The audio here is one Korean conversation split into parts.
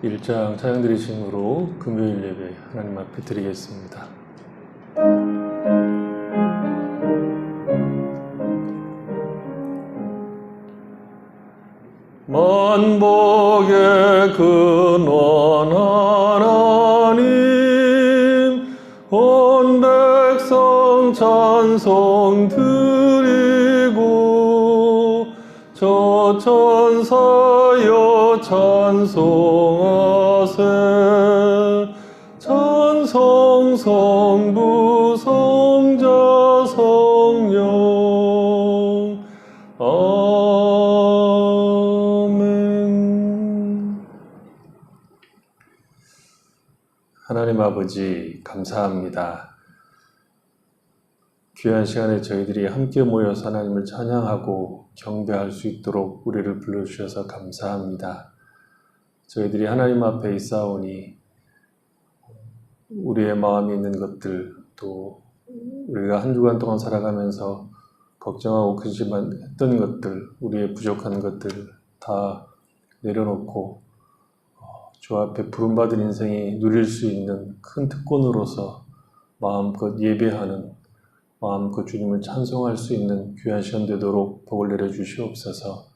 1장 찬양 드리심으로 금요일 예배 하나님 앞에 드리겠습니다. 만복의 근원 하나님, 온 백성 찬송 드리고 저 천사여 찬송하세. 찬송 성부 성자 성령 아멘. 하나님 아버지 감사합니다. 귀한 시간에 저희들이 함께 모여서 하나님을 찬양하고 경배할 수 있도록 우리를 불러주셔서 감사합니다. 저희들이 하나님 앞에 있사오니 우리의 마음에 있는 것들, 또 우리가 한 주간 동안 살아가면서 걱정하고 근심했던 것들, 우리의 부족한 것들 다 내려놓고 주 앞에 부름받은 인생이 누릴 수 있는 큰 특권으로서 마음껏 예배하는, 마음껏 주님을 찬송할 수 있는 귀한 시간 되도록 복을 내려주시옵소서.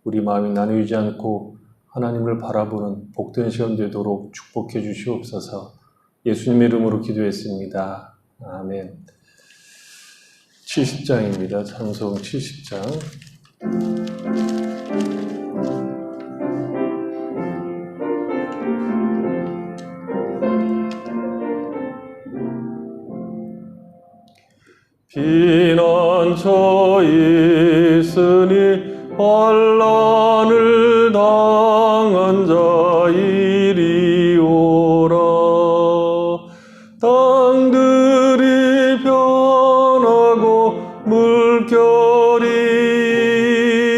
우리 마음이 나누지 않고 하나님을 바라보는 복된 시간 되도록 축복해 주시옵소서. 예수님의 이름으로 기도했습니다. 아멘. 70장입니다. 찬송 70장. 피난처 있으니 환난을 당한 자 이리 오라. 땅들이 변하고 물결이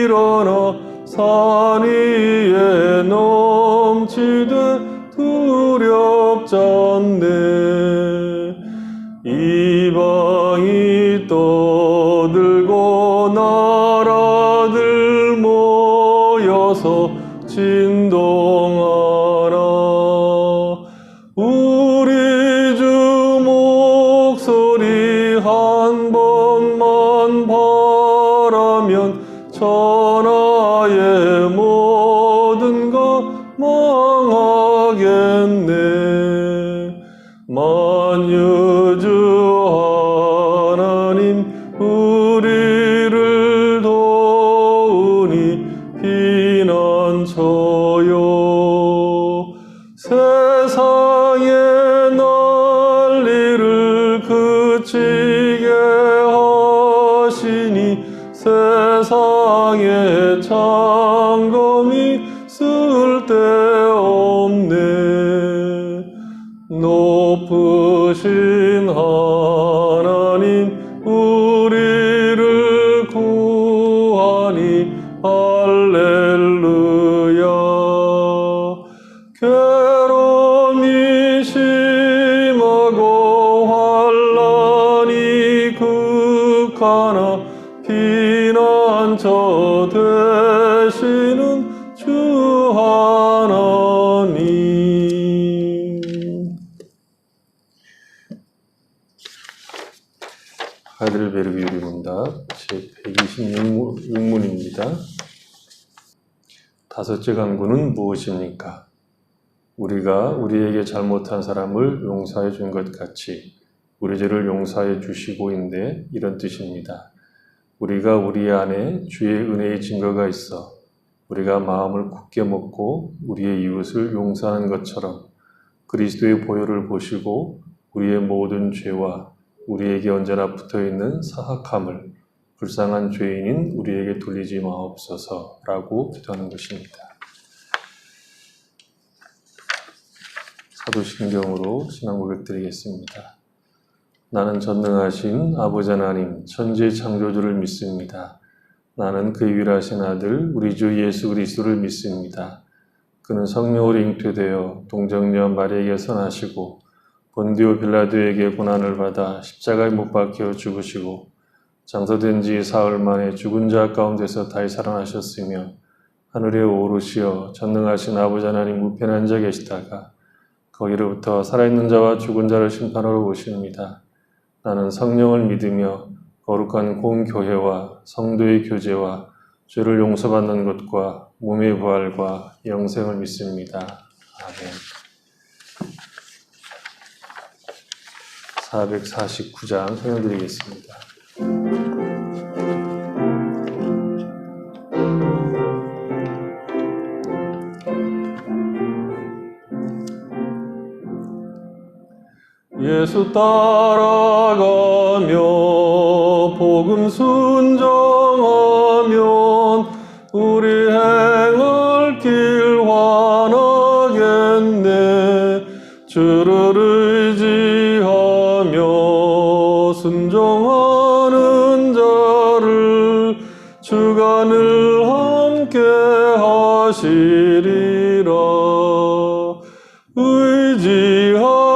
일어나 산 위에 넘치되 두렵잖네. 이방이 떠들고 나라들 모여서 진동하라. 우리 주 목소리 한 번만 바라면 천하의 모든 것 망하겠네. 만유주 하나님 우리를 도우니 피난처요. 세상의 난리를 그치게 하시니 세상의 창검이 쓸데없네. 높으신 하나님 우리를 구하니 할렐루야. 괴로움이 심하고 환난이 극하나 피난처 되시는 주 하나님. 하이델베르그 유리문답 제126문입니다. 다섯째 강구는 무엇입니까? 우리가 우리에게 잘못한 사람을 용서해 준 것 같이 우리 죄를 용서해 주시고인데 이런 뜻입니다. 우리가 우리 안에 주의 은혜의 증거가 있어 우리가 마음을 굳게 먹고 우리의 이웃을 용서하는 것처럼 그리스도의 보혈을 보시고 우리의 모든 죄와 우리에게 언제나 붙어있는 사악함을 불쌍한 죄인인 우리에게 돌리지 마옵소서라고 기도하는 것입니다. 사도신경으로 신앙 고백 드리겠습니다. 나는 전능하신 아버지 하나님 천지 창조주를 믿습니다. 나는 그 유일하신 아들 우리 주 예수 그리스도를 믿습니다. 그는 성령으로 잉태되어 동정녀 마리아에게서 나시고 본디오 빌라도에게 고난을 받아 십자가에 못 박혀 죽으시고 장사된 지 사흘 만에 죽은 자 가운데서 다시 살아나셨으며 하늘에 오르시어 전능하신 아버지 하나님 우편에 앉아 계시다가 거기로부터 살아있는 자와 죽은 자를 심판하러 오십니다. 나는 성령을 믿으며 거룩한 공교회와 성도의 교제와 죄를 용서받는 것과 몸의 부활과 영생을 믿습니다. 아멘. 449장 설명드리겠습니다. 예수 따라가며 복음 순종하면 우리 행할 길 환하겠네. 주를 의지하며 순종하는 자를 주가 늘 함께 하시리라. 의지하고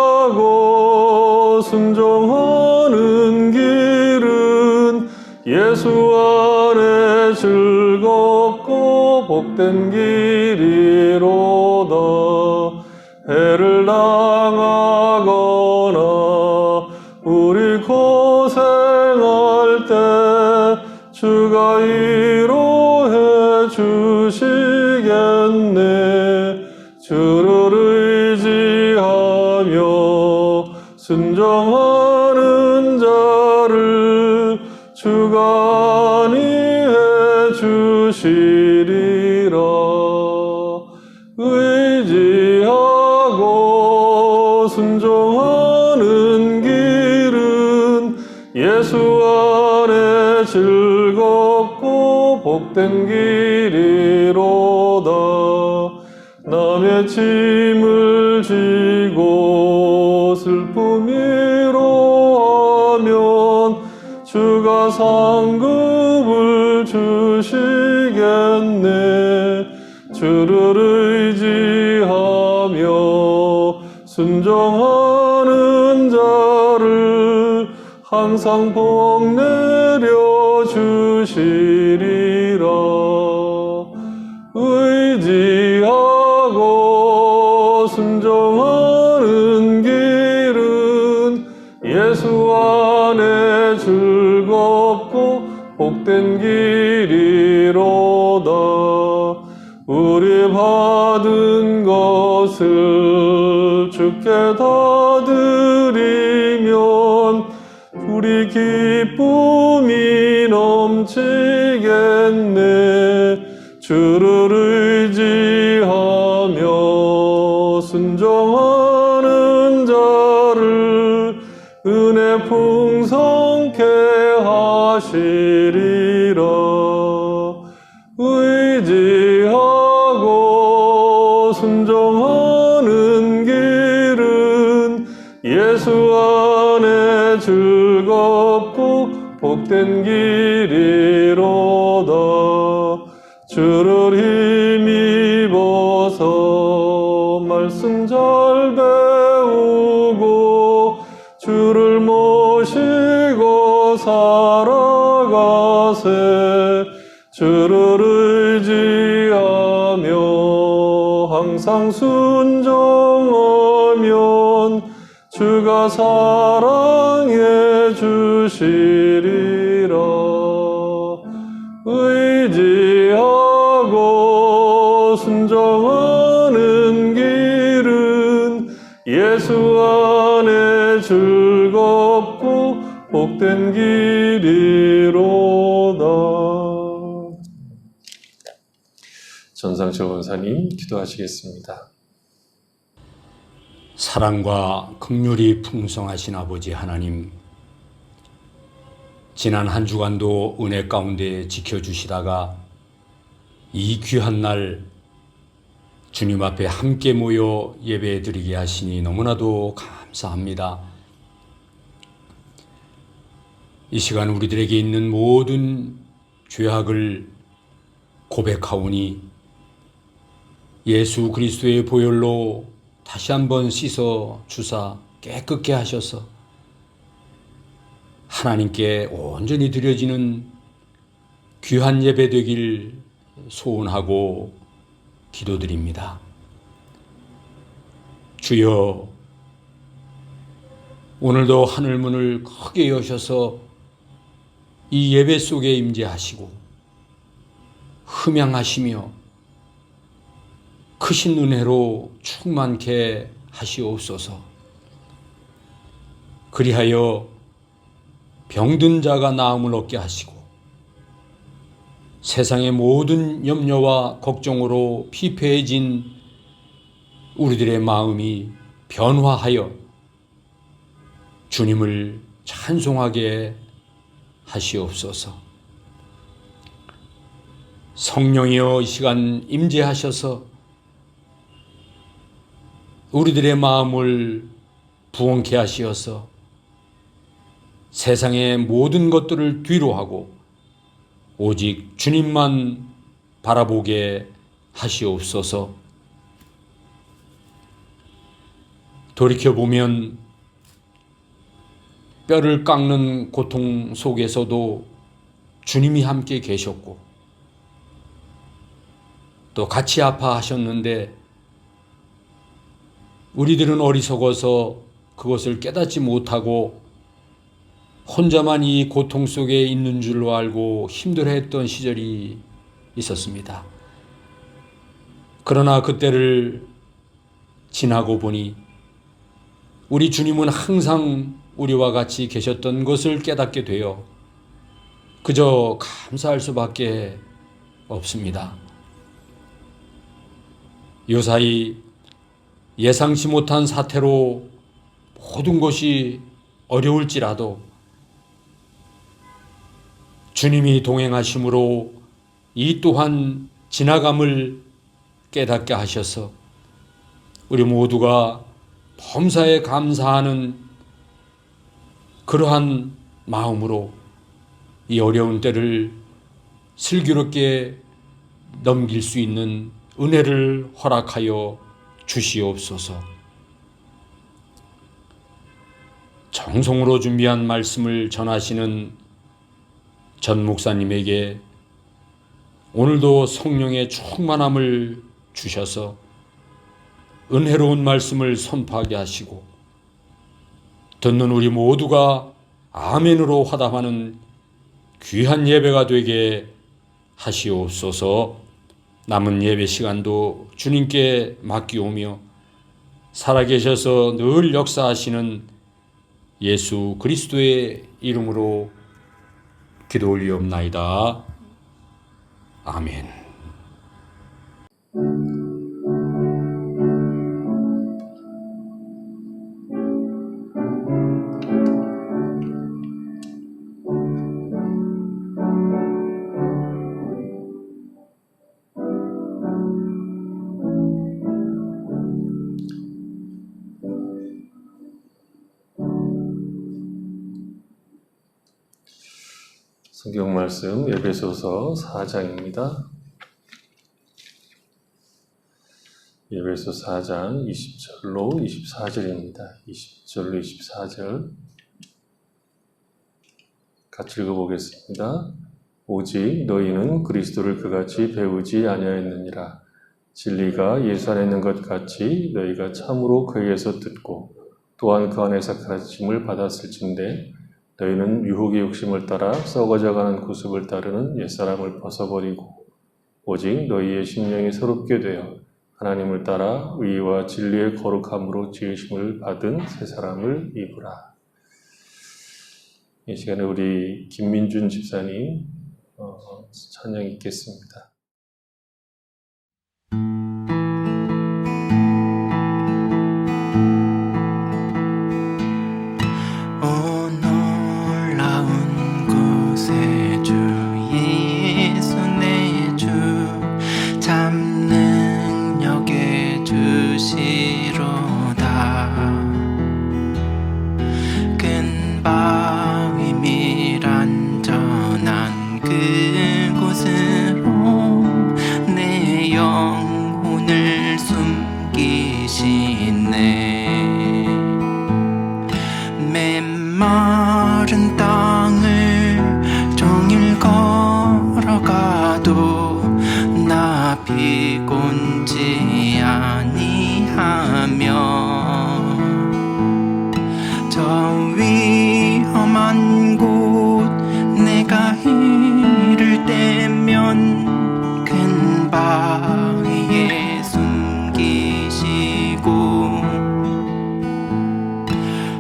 순종하는 길은 예수 안에 즐겁고 복된 길이로다. 해를 당하거나 우리 고생할 때 주가 위로해 주시겠네. 주를 의지하며 순종하는 자를 주가 안위해 주시리라. 의지하고 순종하는 길은 예수 안에 즐겁고 복된 길이로다. 남의 짐을 지고 슬픔 위로하면 주가 상급을 주시겠네. 주를 의지하며 순종하는 자를 항상 복 내려 주시리라. 의지하고 순종하는 길은 예수 안에 즐겁고 복된 길이로다. 우리 받은 것을 주께 다 드리면 우리 기쁨이 넘치겠네. 주를 의지하며 순종하는 자를 은혜 풍성케 하시리라. 의지하고 순종하는 길은 예수 안에 즐겁고 복된 길이로다. 주를 힘입어서 말씀 잘 배우고 주를 모시고 살아가세. 주를 의지하며 항상 순종하면 주가 사랑해 주시리라. 의지하고 순종하는 길은 예수 안에 즐겁고 복된 길이로다. 전상철 원사님 기도하시겠습니다. 사랑과 긍휼이 풍성하신 아버지 하나님, 지난 한 주간도 은혜 가운데 지켜주시다가 이 귀한 날 주님 앞에 함께 모여 예배드리게 하시니 너무나도 감사합니다. 이 시간 우리들에게 있는 모든 죄악을 고백하오니 예수 그리스도의 보혈로 다시 한번 씻어 주사 깨끗게 하셔서 하나님께 온전히 드려지는 귀한 예배 되길 소원하고 기도드립니다. 주여, 오늘도 하늘문을 크게 여셔서 이 예배 속에 임재하시고 흠양하시며 크신 은혜로 충만케 하시옵소서. 그리하여 병든 자가 나음을 얻게 하시고 세상의 모든 염려와 걱정으로 피폐해진 우리들의 마음이 변화하여 주님을 찬송하게 하시옵소서. 성령이여, 이 시간 임재하셔서 우리들의 마음을 부흥케 하시어서 세상의 모든 것들을 뒤로하고 오직 주님만 바라보게 하시옵소서. 돌이켜보면 뼈를 깎는 고통 속에서도 주님이 함께 계셨고 또 같이 아파하셨는데 우리들은 어리석어서 그것을 깨닫지 못하고 혼자만 이 고통 속에 있는 줄로 알고 힘들어했던 시절이 있었습니다. 그러나 그때를 지나고 보니 우리 주님은 항상 우리와 같이 계셨던 것을 깨닫게 되어 그저 감사할 수밖에 없습니다. 요사이 예상치 못한 사태로 모든 것이 어려울지라도 주님이 동행하심으로 이 또한 지나감을 깨닫게 하셔서 우리 모두가 범사에 감사하는 그러한 마음으로 이 어려운 때를 슬기롭게 넘길 수 있는 은혜를 허락하여 주시옵소서. 정성으로 준비한 말씀을 전하시는 전 목사님에게 오늘도 성령의 충만함을 주셔서 은혜로운 말씀을 선포하게 하시고 듣는 우리 모두가 아멘으로 화답하는 귀한 예배가 되게 하시옵소서. 남은 예배 시간도 주님께 맡기오며 살아계셔서 늘 역사하시는 예수 그리스도의 이름으로 기도 올리옵나이다. 아멘. 성경 말씀 에베소서 4장입니다. 에베소 4장 20절로 24절입니다. 20절로 24절 같이 읽어보겠습니다. 오직 너희는 그리스도를 그같이 배우지 아니하였느니라. 진리가 예수 안에 있는 것 같이 너희가 참으로 그에게서 듣고 또한 그 안에서 가르침을 받았을진데 너희는 유혹의 욕심을 따라 썩어져가는 구습을 따르는 옛사람을 벗어버리고 오직 너희의 심령이 새롭게 되어 하나님을 따라 의와 진리의 거룩함으로 지으심을 받은 새 사람을 입으라. 이 시간에 우리 김민준 집사님 찬양 읽겠습니다. 메마른 땅을 종일 걸어가도 비곤치 아니하며 저 위험한 곳 내가 이를 때면 큰 바위에 숨기시고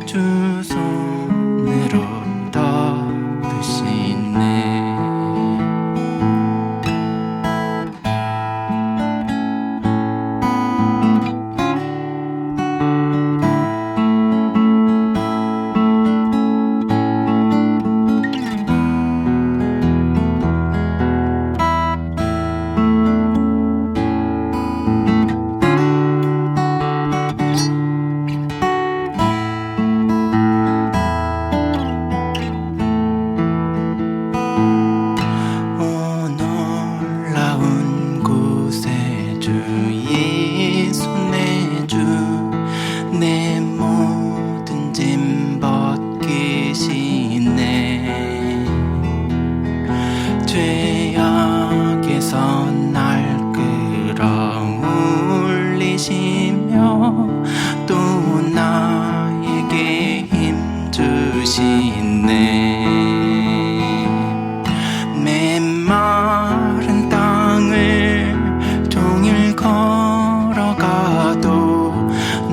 주 손으로 덮으시네. 놀라운 곳에 주 예수 내 주 내 모든 짐 벗기시네. 죄악에서 날 끌어올리시며 또 나에게 힘 주시네. 메마른 땅을 종일 걸어가도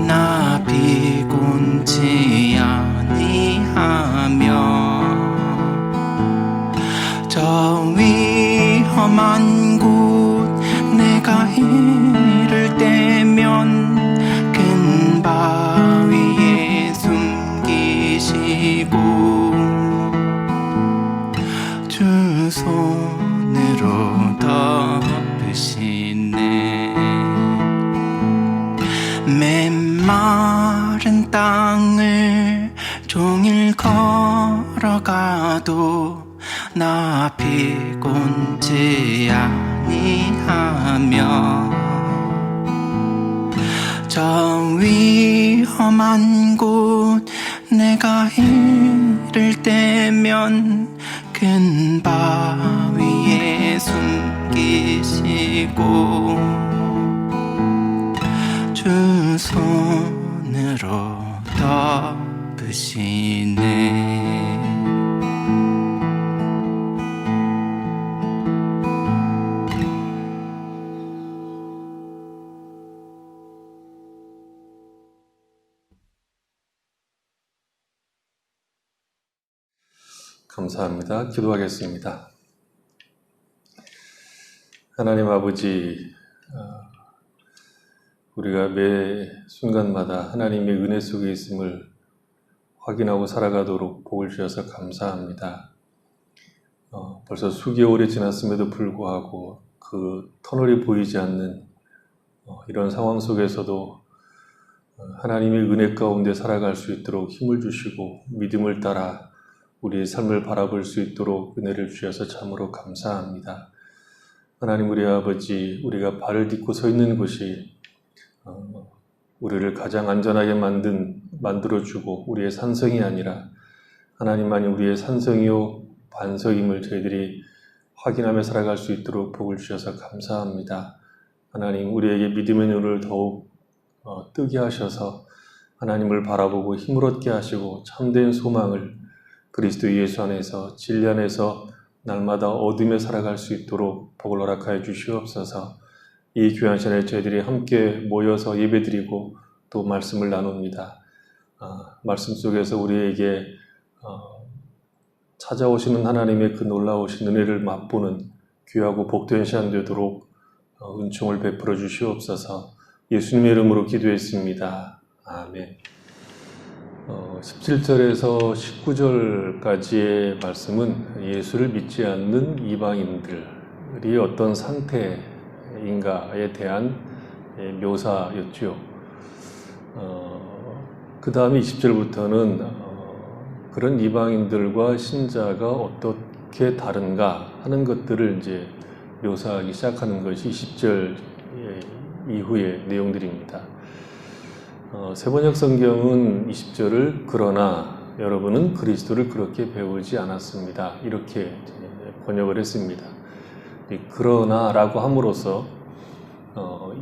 나 비곤치 아니하며 저 위험한 곳 내가 이를 때면 큰 바위에 숨기시고 주 손으로 덮으시네. 메마른 땅을 종일 걸어가도 나 비곤치 아니하며 저 위험한 곳 내가 이를 때면 큰 바위에 숨기시고 주 손으로 덮으시네. 감사합니다. 기도하겠습니다. 하나님 아버지, 우리가 매 순간마다 하나님의 은혜 속에 있음을 확인하고 살아가도록 복을 주셔서 감사합니다. 벌써 수개월이 지났음에도 불구하고 그 터널이 보이지 않는 이런 상황 속에서도 하나님의 은혜 가운데 살아갈 수 있도록 힘을 주시고 믿음을 따라 우리의 삶을 바라볼 수 있도록 은혜를 주셔서 참으로 감사합니다. 하나님 우리 아버지, 우리가 발을 딛고 서 있는 곳이 우리를 가장 안전하게 만들어주고 우리의 산성이 아니라 하나님만이 우리의 산성이요 반석임을 저희들이 확인하며 살아갈 수 있도록 복을 주셔서 감사합니다. 하나님 우리에게 믿음의 눈을 더욱 뜨게 하셔서 하나님을 바라보고 힘을 얻게 하시고 참된 소망을 그리스도 예수 안에서 진리 안에서 날마다 얻으며 살아갈 수 있도록 복을 허락하여 주시옵소서. 이 귀한 시간에 저희들이 함께 모여서 예배드리고 또 말씀을 나눕니다. 말씀 속에서 우리에게 찾아오시는 하나님의 그 놀라우신 은혜를 맛보는 귀하고 복된 시간 되도록 은총을 베풀어 주시옵소서. 예수님의 이름으로 기도했습니다. 아멘. 17절에서 19절까지의 말씀은 예수를 믿지 않는 이방인들이 어떤 상태인가에 대한 묘사였죠. 그 다음에 20절부터는 그런 이방인들과 신자가 어떻게 다른가 하는 것들을 이제 묘사하기 시작하는 것이 20절 이후의 내용들입니다. 세번역 성경은 20절을 그러나 여러분은 그리스도를 그렇게 배우지 않았습니다. 이렇게 번역을 했습니다. 그러나 라고 함으로써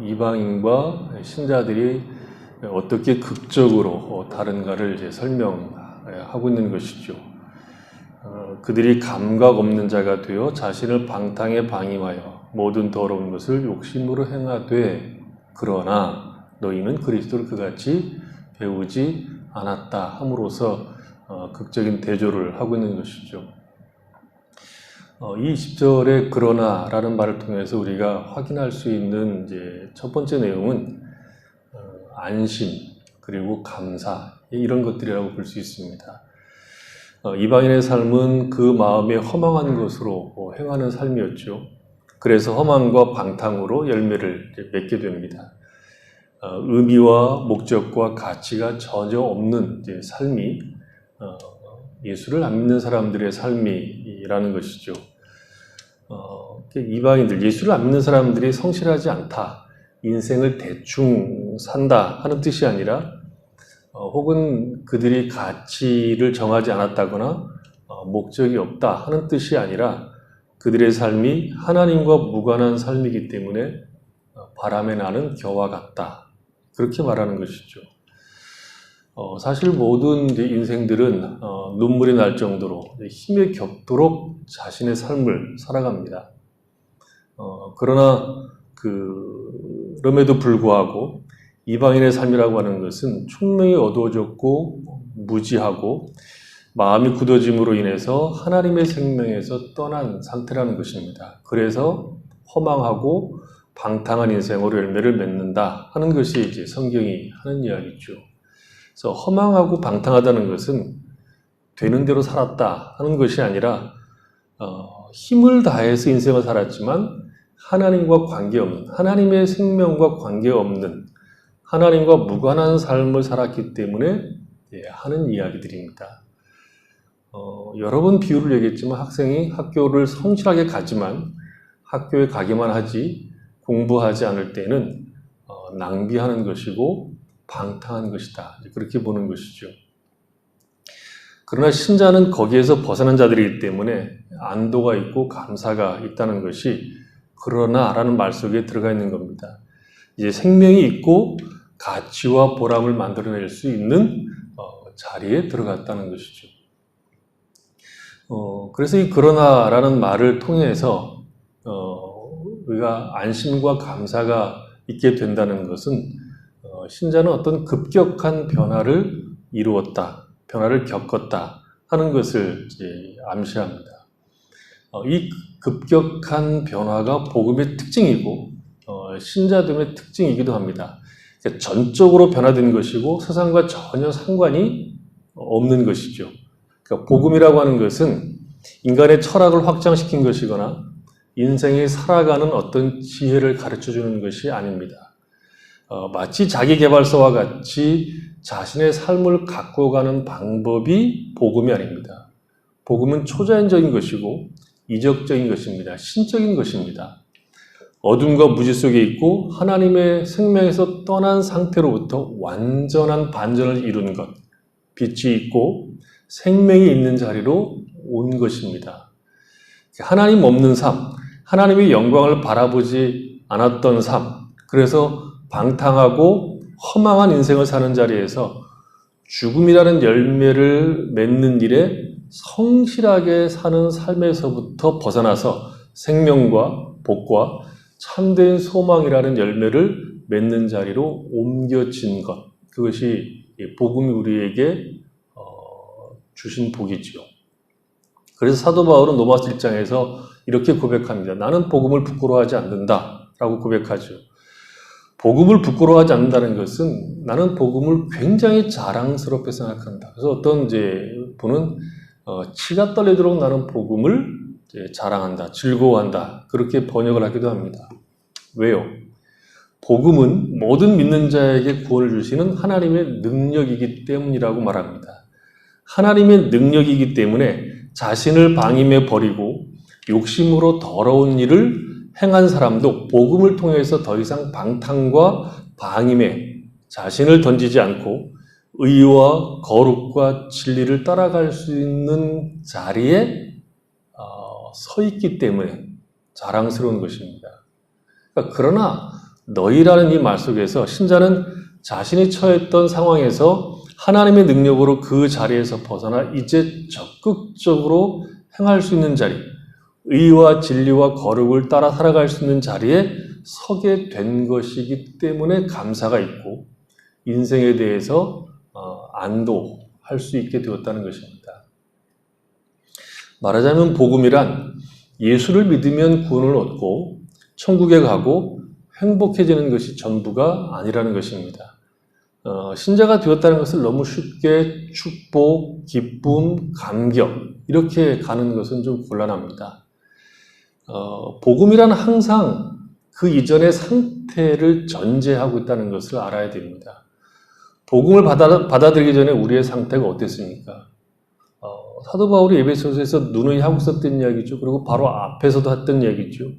이방인과 신자들이 어떻게 극적으로 다른가를 이제 설명하고 있는 것이죠. 그들이 감각 없는 자가 되어 자신을 방탕에 방임하여 모든 더러운 것을 욕심으로 행하되 그러나 너희는 그리스도를 그같이 배우지 않았다 함으로써 극적인 대조를 하고 있는 것이죠. 이 10절의 그러나라는 말을 통해서 우리가 확인할 수 있는 이제 첫 번째 내용은 안심 그리고 감사 이런 것들이라고 볼 수 있습니다. 이방인의 삶은 그 마음에 허망한 것으로 행하는 삶이었죠. 그래서 허망과 방탕으로 열매를 맺게 됩니다. 의미와 목적과 가치가 전혀 없는 이제 삶이 예수를 안 믿는 사람들의 삶이라는 것이죠. 이방인들, 예수를 안 믿는 사람들이 성실하지 않다, 인생을 대충 산다 하는 뜻이 아니라 혹은 그들이 가치를 정하지 않았다거나 목적이 없다 하는 뜻이 아니라 그들의 삶이 하나님과 무관한 삶이기 때문에 바람에 나는 겨와 같다. 그렇게 말하는 것이죠. 사실 모든 인생들은 눈물이 날 정도로 힘에 겹도록 자신의 삶을 살아갑니다. 그러나 그럼에도 불구하고 이방인의 삶이라고 하는 것은 총명이 어두워졌고 무지하고 마음이 굳어짐으로 인해서 하나님의 생명에서 떠난 상태라는 것입니다. 그래서 허망하고 방탕한 인생으로 열매를 맺는다 하는 것이 이제 성경이 하는 이야기죠. 그래서 허망하고 방탕하다는 것은 되는 대로 살았다 하는 것이 아니라 힘을 다해서 인생을 살았지만 하나님과 관계없는, 하나님의 생명과 관계없는, 하나님과 무관한 삶을 살았기 때문에 하는 이야기들입니다. 여러 번 비유를 얘기했지만 학생이 학교를 성실하게 가지만 학교에 가기만 하지 공부하지 않을 때는 낭비하는 것이고 방탕한 것이다. 그렇게 보는 것이죠. 그러나 신자는 거기에서 벗어난 자들이기 때문에 안도가 있고 감사가 있다는 것이 그러나라는 말 속에 들어가 있는 겁니다. 이제 생명이 있고 가치와 보람을 만들어낼 수 있는 자리에 들어갔다는 것이죠. 그래서 이 그러나라는 말을 통해서 우리가 안심과 감사가 있게 된다는 것은 신자는 어떤 급격한 변화를 이루었다, 변화를 겪었다 하는 것을 이제 암시합니다. 이 급격한 변화가 복음의 특징이고 신자됨의 특징이기도 합니다. 전적으로 변화된 것이고 세상과 전혀 상관이 없는 것이죠. 그러니까 복음이라고 하는 것은 인간의 철학을 확장시킨 것이거나 인생이 살아가는 어떤 지혜를 가르쳐주는 것이 아닙니다. 마치 자기계발서와 같이 자신의 삶을 가꿔가는 방법이 복음이 아닙니다. 복음은 초자연적인 것이고 이적적인 것입니다. 신적인 것입니다. 어둠과 무지 속에 있고 하나님의 생명에서 떠난 상태로부터 완전한 반전을 이룬 것, 빛이 있고 생명이 있는 자리로 온 것입니다. 하나님 없는 삶, 하나님의 영광을 바라보지 않았던 삶, 그래서 방탕하고 허망한 인생을 사는 자리에서 죽음이라는 열매를 맺는 일에 성실하게 사는 삶에서부터 벗어나서 생명과 복과 참된 소망이라는 열매를 맺는 자리로 옮겨진 것, 그것이 복음이 우리에게 주신 복이지요. 그래서 사도 바울은 로마서 1장에서 이렇게 고백합니다. 나는 복음을 부끄러워하지 않는다 라고 고백하죠. 복음을 부끄러워하지 않는다는 것은 나는 복음을 굉장히 자랑스럽게 생각한다. 그래서 어떤 분은 치가 떨리도록 나는 복음을 자랑한다, 즐거워한다, 그렇게 번역을 하기도 합니다. 왜요? 복음은 모든 믿는 자에게 구원을 주시는 하나님의 능력이기 때문이라고 말합니다. 하나님의 능력이기 때문에 자신을 방임해 버리고 욕심으로 더러운 일을 행한 사람도 복음을 통해서 더 이상 방탕과 방임에 자신을 던지지 않고 의와 거룩과 진리를 따라갈 수 있는 자리에 서 있기 때문에 자랑스러운 것입니다. 그러나 너희라는 이 말 속에서 신자는 자신이 처했던 상황에서 하나님의 능력으로 그 자리에서 벗어나 이제 적극적으로 행할 수 있는 자리, 의와 진리와 거룩을 따라 살아갈 수 있는 자리에 서게 된 것이기 때문에 감사가 있고 인생에 대해서 안도할 수 있게 되었다는 것입니다. 말하자면 복음이란 예수를 믿으면 구원을 얻고 천국에 가고 행복해지는 것이 전부가 아니라는 것입니다. 신자가 되었다는 것을 너무 쉽게 축복, 기쁨, 감격 이렇게 가는 것은 좀 곤란합니다. 복음이란 항상 그 이전의 상태를 전제하고 있다는 것을 알아야 됩니다. 복음을 받아들이기 전에 우리의 상태가 어땠습니까? 사도 바울이 에베소서에서 누누이 하고 있었던 이야기죠. 그리고 바로 앞에서도 했던 얘기죠.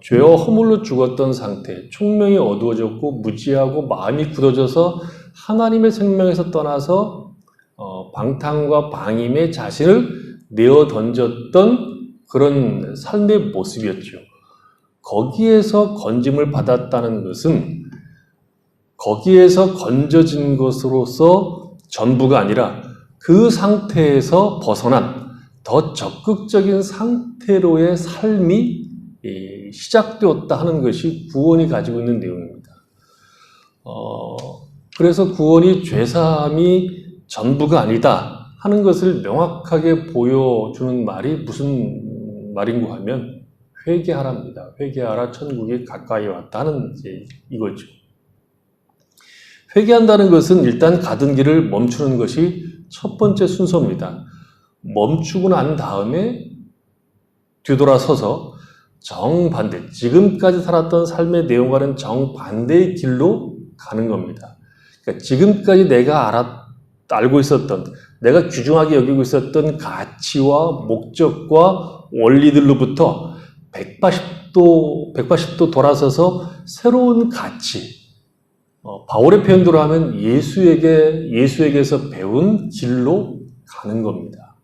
죄와 허물로 죽었던 상태, 총명이 어두워졌고 무지하고 마음이 굳어져서 하나님의 생명에서 떠나서 방탕과 방임에 자신을 내어 던졌던 그런 삶의 모습이었죠. 거기에서 건짐을 받았다는 것은 거기에서 건져진 것으로서 전부가 아니라 그 상태에서 벗어난 더 적극적인 상태로의 삶이 시작되었다 하는 것이 구원이 가지고 있는 내용입니다. 그래서 구원이 죄사함이 전부가 아니다 하는 것을 명확하게 보여주는 말이 무슨 말인고 하면 회개하랍니다. 회개하라, 천국이 가까이 왔다 하는 이거죠. 회개한다는 것은 일단 가던 길을 멈추는 것이 첫 번째 순서입니다. 멈추고 난 다음에 뒤돌아서서 정반대, 지금까지 살았던 삶의 내용과는 정반대의 길로 가는 겁니다. 그러니까 지금까지 내가 알고 있었던, 내가 귀중하게 여기고 있었던 가치와 목적과 원리들로부터 180도 돌아서서 새로운 가치, 바울의 표현대로 하면 예수에게서 배운 길로 가는 겁니다.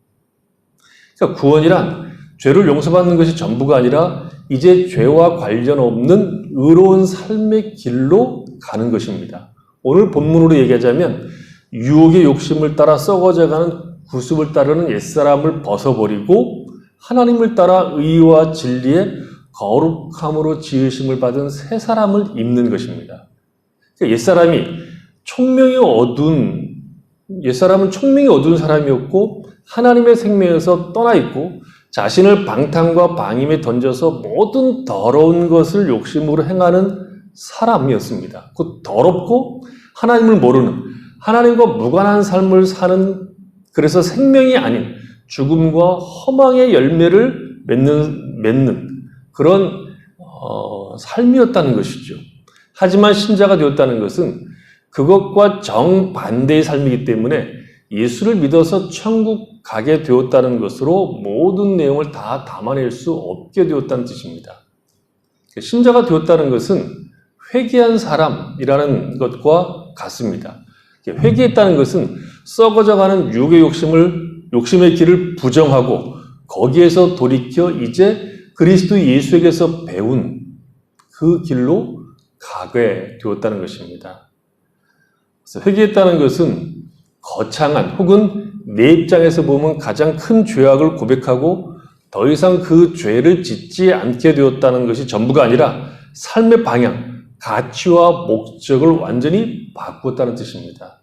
그러니까 구원이란 죄를 용서받는 것이 전부가 아니라 이제 죄와 관련 없는 의로운 삶의 길로 가는 것입니다. 오늘 본문으로 얘기하자면 유혹의 욕심을 따라 썩어져가는 구습을 따르는 옛사람을 벗어버리고 하나님을 따라 의와 진리의 거룩함으로 지으심을 받은 새 사람을 입는 것입니다. 옛사람은 총명이 어두운 사람이었고 하나님의 생명에서 떠나 있고 자신을 방탕과 방임에 던져서 모든 더러운 것을 욕심으로 행하는 사람이었습니다. 곧 더럽고 하나님을 모르는, 하나님과 무관한 삶을 사는, 그래서 생명이 아닌 죽음과 허망의 열매를 맺는 그런 삶이었다는 것이죠. 하지만 신자가 되었다는 것은 그것과 정반대의 삶이기 때문에 예수를 믿어서 천국 가게 되었다는 것으로 모든 내용을 다 담아낼 수 없게 되었다는 뜻입니다. 신자가 되었다는 것은 회개한 사람이라는 것과 같습니다. 회개했다는 것은 썩어져가는 육의 욕심의 길을 부정하고 거기에서 돌이켜 이제 그리스도 예수에게서 배운 그 길로 가게 되었다는 것입니다. 그래서 회개했다는 것은 거창한 혹은 내 입장에서 보면 가장 큰 죄악을 고백하고 더 이상 그 죄를 짓지 않게 되었다는 것이 전부가 아니라 삶의 방향, 가치와 목적을 완전히 바꾸었다는 뜻입니다.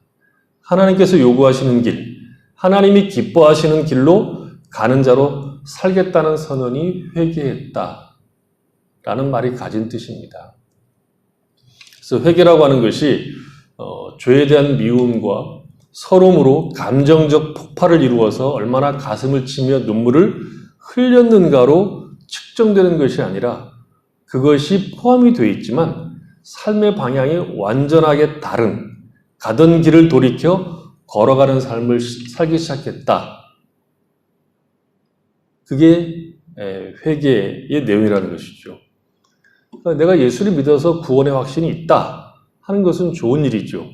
하나님께서 요구하시는 길, 하나님이 기뻐하시는 길로 가는 자로 살겠다는 선언이 회개했다 라는 말이 가진 뜻입니다. 그래서 회개라고 하는 것이 죄에 대한 미움과 서러움으로 감정적 폭발을 이루어서 얼마나 가슴을 치며 눈물을 흘렸는가로 측정되는 것이 아니라 그것이 포함이 되어 있지만 삶의 방향이 완전하게 다른 가던 길을 돌이켜 걸어가는 삶을 살기 시작했다. 그게 회개의 내용이라는 것이죠. 그러니까 내가 예수를 믿어서 구원의 확신이 있다 하는 것은 좋은 일이죠.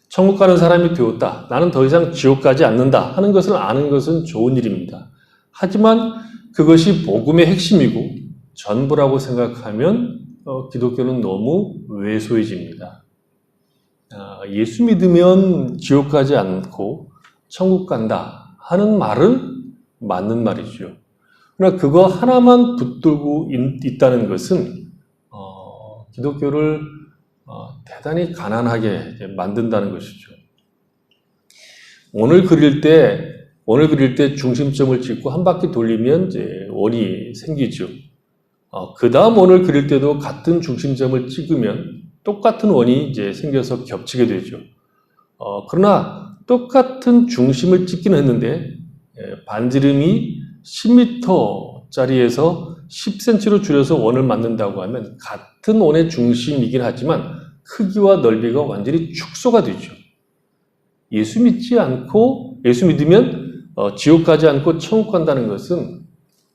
천국 가는 사람이 되었다. 나는 더 이상 지옥 가지 않는다 하는 것을 아는 것은 좋은 일입니다. 하지만 그것이 복음의 핵심이고 전부라고 생각하면 기독교는 너무 왜소해집니다. 예수 믿으면 지옥 가지 않고 천국 간다 하는 말은 맞는 말이죠. 그러나 그거 하나만 붙들고 있다는 것은 기독교를 대단히 가난하게 만든다는 것이죠. 오늘 그릴 때 중심점을 찍고 한 바퀴 돌리면 이제 원이 생기죠. 그 다음 원을 그릴 때도 같은 중심점을 찍으면 똑같은 원이 이제 생겨서 겹치게 되죠. 그러나 똑같은 중심을 찍기는 했는데 반지름이 10m짜리에서 10cm로 줄여서 원을 만든다고 하면 같은 원의 중심이긴 하지만 크기와 넓이가 완전히 축소가 되죠. 예수 믿으면 지옥 가지 않고 천국 간다는 것은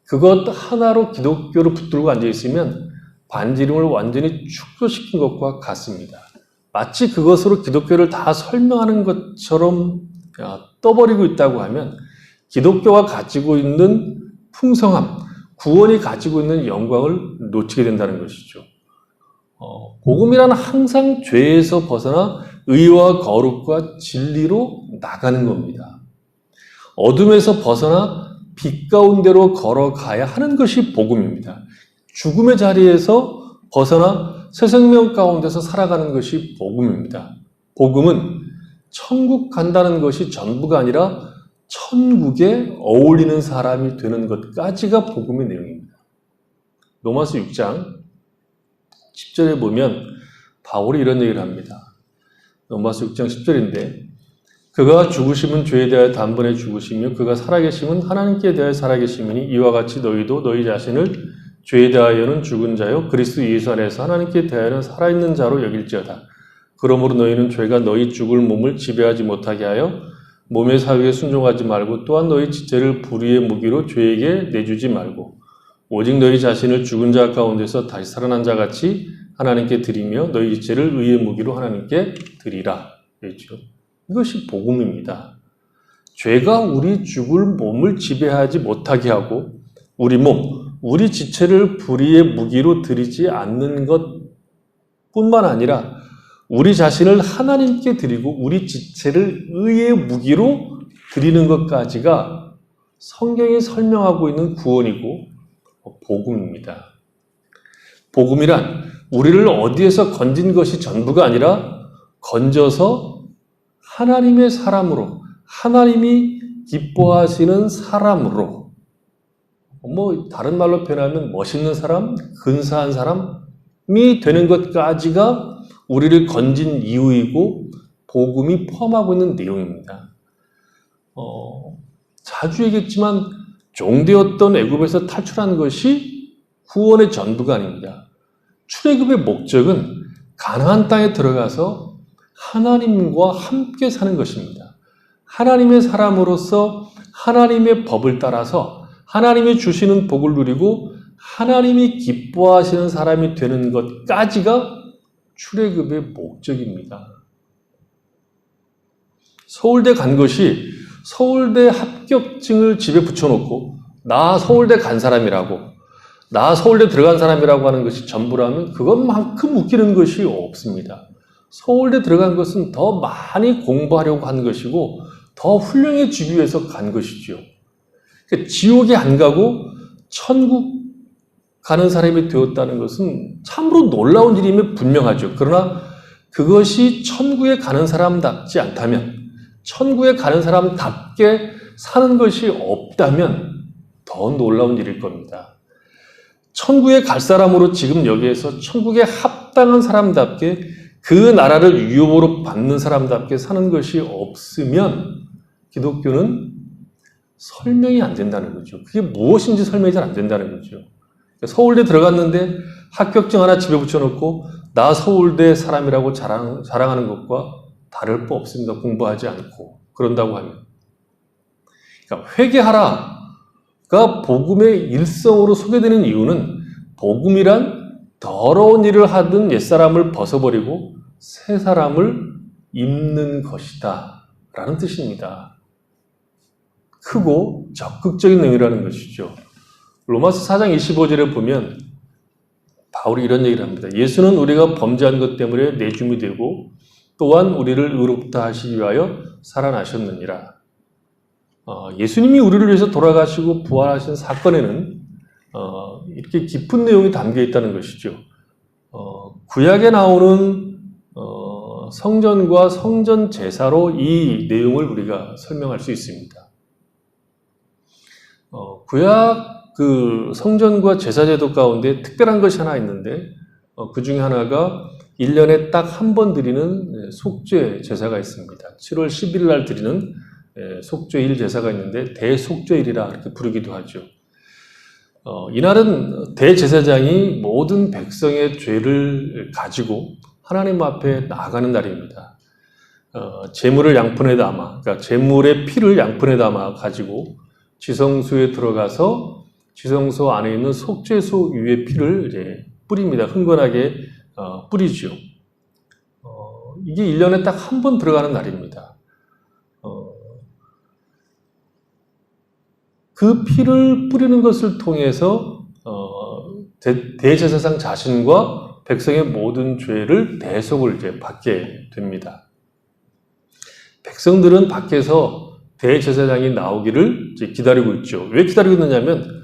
그것 하나로 기독교를 붙들고 앉아있으면 반지름을 완전히 축소시킨 것과 같습니다. 마치 그것으로 기독교를 다 설명하는 것처럼 떠버리고 있다고 하면 기독교가 가지고 있는 풍성함, 구원이 가지고 있는 영광을 놓치게 된다는 것이죠. 복음이란 항상 죄에서 벗어나 의와 거룩과 진리로 나가는 겁니다. 어둠에서 벗어나 빛 가운데로 걸어가야 하는 것이 복음입니다. 죽음의 자리에서 벗어나 새 생명 가운데서 살아가는 것이 복음입니다. 복음은 천국 간다는 것이 전부가 아니라 천국에 어울리는 사람이 되는 것까지가 복음의 내용입니다. 로마서 6장 10절에 보면 바울이 이런 얘기를 합니다. 로마서 6장 10절인데 그가 죽으심은 죄에 대하여 단번에 죽으시며 그가 살아계심은 하나님께 대하여 살아계심이니 이와 같이 너희도 너희 자신을 죄에 대하여는 죽은 자요 그리스도 예수 안에서 하나님께 대하여는 살아있는 자로 여길지어다. 그러므로 너희는 죄가 너희 죽을 몸을 지배하지 못하게 하여 몸의 사욕에 순종하지 말고 또한 너희 지체를 불의의 무기로 죄에게 내주지 말고 오직 너희 자신을 죽은 자 가운데서 다시 살아난 자 같이 하나님께 드리며 너희 지체를 의의 무기로 하나님께 드리라. 그렇죠? 이것이 복음입니다. 죄가 우리 죽을 몸을 지배하지 못하게 하고 우리 몸, 우리 지체를 불의의 무기로 드리지 않는 것뿐만 아니라 우리 자신을 하나님께 드리고 우리 지체를 의의 무기로 드리는 것까지가 성경이 설명하고 있는 구원이고 복음입니다. 복음이란 우리를 어디에서 건진 것이 전부가 아니라 건져서 하나님의 사람으로, 하나님이 기뻐하시는 사람으로, 다른 말로 표현하면 멋있는 사람, 근사한 사람이 되는 것까지가 우리를 건진 이유이고 복음이 포함하고 있는 내용입니다. 자주 얘기했지만 종되었던 애굽에서 탈출한 것이 구원의 전부가 아닙니다. 출애굽의 목적은 가나안 땅에 들어가서 하나님과 함께 사는 것입니다. 하나님의 사람으로서 하나님의 법을 따라서 하나님이 주시는 복을 누리고 하나님이 기뻐하시는 사람이 되는 것까지가 출애굽의 목적입니다. 서울대 간 것이 서울대 합격증을 집에 붙여놓고 나 서울대 간 사람이라고 나 서울대 들어간 사람이라고 하는 것이 전부라면 그것만큼 웃기는 것이 없습니다. 서울대 들어간 것은 더 많이 공부하려고 한 것이고 더 훌륭해지기 위해서 간 것이죠. 그러니까 지옥에 안 가고 천국 가는 사람이 되었다는 것은 참으로 놀라운 일임에 분명하죠. 그러나 그것이 천국에 가는 사람답지 않다면, 천국에 가는 사람답게 사는 것이 없다면 더 놀라운 일일 겁니다. 천국에 갈 사람으로 지금 여기에서 천국에 합당한 사람답게 그 나라를 유업으로 받는 사람답게 사는 것이 없으면 기독교는 설명이 안 된다는 거죠. 그게 무엇인지 설명이 잘 안 된다는 거죠. 서울대 들어갔는데 합격증 하나 집에 붙여놓고 나 서울대 사람이라고 자랑하는 것과 다를 바 없습니다. 공부하지 않고 그런다고 하면. 그러니까 회개하라가 복음의 일성으로 소개되는 이유는 복음이란 더러운 일을 하던 옛사람을 벗어버리고 새 사람을 입는 것이다 라는 뜻입니다. 크고 적극적인 의미라는 것이죠. 로마서 4장 25절에 보면 바울이 이런 얘기를 합니다. 예수는 우리가 범죄한 것 때문에 내줌이 되고 또한 우리를 의롭다 하시기 위하여 살아나셨느니라. 예수님이 우리를 위해서 돌아가시고 부활하신 사건에는 이렇게 깊은 내용이 담겨 있다는 것이죠. 구약에 나오는 성전과 성전 제사로 이 내용을 우리가 설명할 수 있습니다. 구약 그 성전과 제사제도 가운데 특별한 것이 하나 있는데 그 중에 하나가 1년에 딱 한 번 드리는 속죄 제사가 있습니다. 7월 10일 날 드리는 속죄일 제사가 있는데 대속죄일이라 이렇게 부르기도 하죠. 이날은 대제사장이 모든 백성의 죄를 가지고 하나님 앞에 나아가는 날입니다. 제물을 양푼에 담아, 그러니까 제물의 피를 양푼에 담아 가지고 지성소에 들어가서 지성소 안에 있는 속죄소 위에 피를 이제 뿌립니다. 흥건하게 뿌리죠. 이게 1년에 딱 한 번 들어가는 날입니다. 그 피를 뿌리는 것을 통해서 대제사장 자신과 백성의 모든 죄를 대속을 이제 받게 됩니다. 백성들은 밖에서 대제사장이 나오기를 이제 기다리고 있죠. 왜 기다리고 있느냐면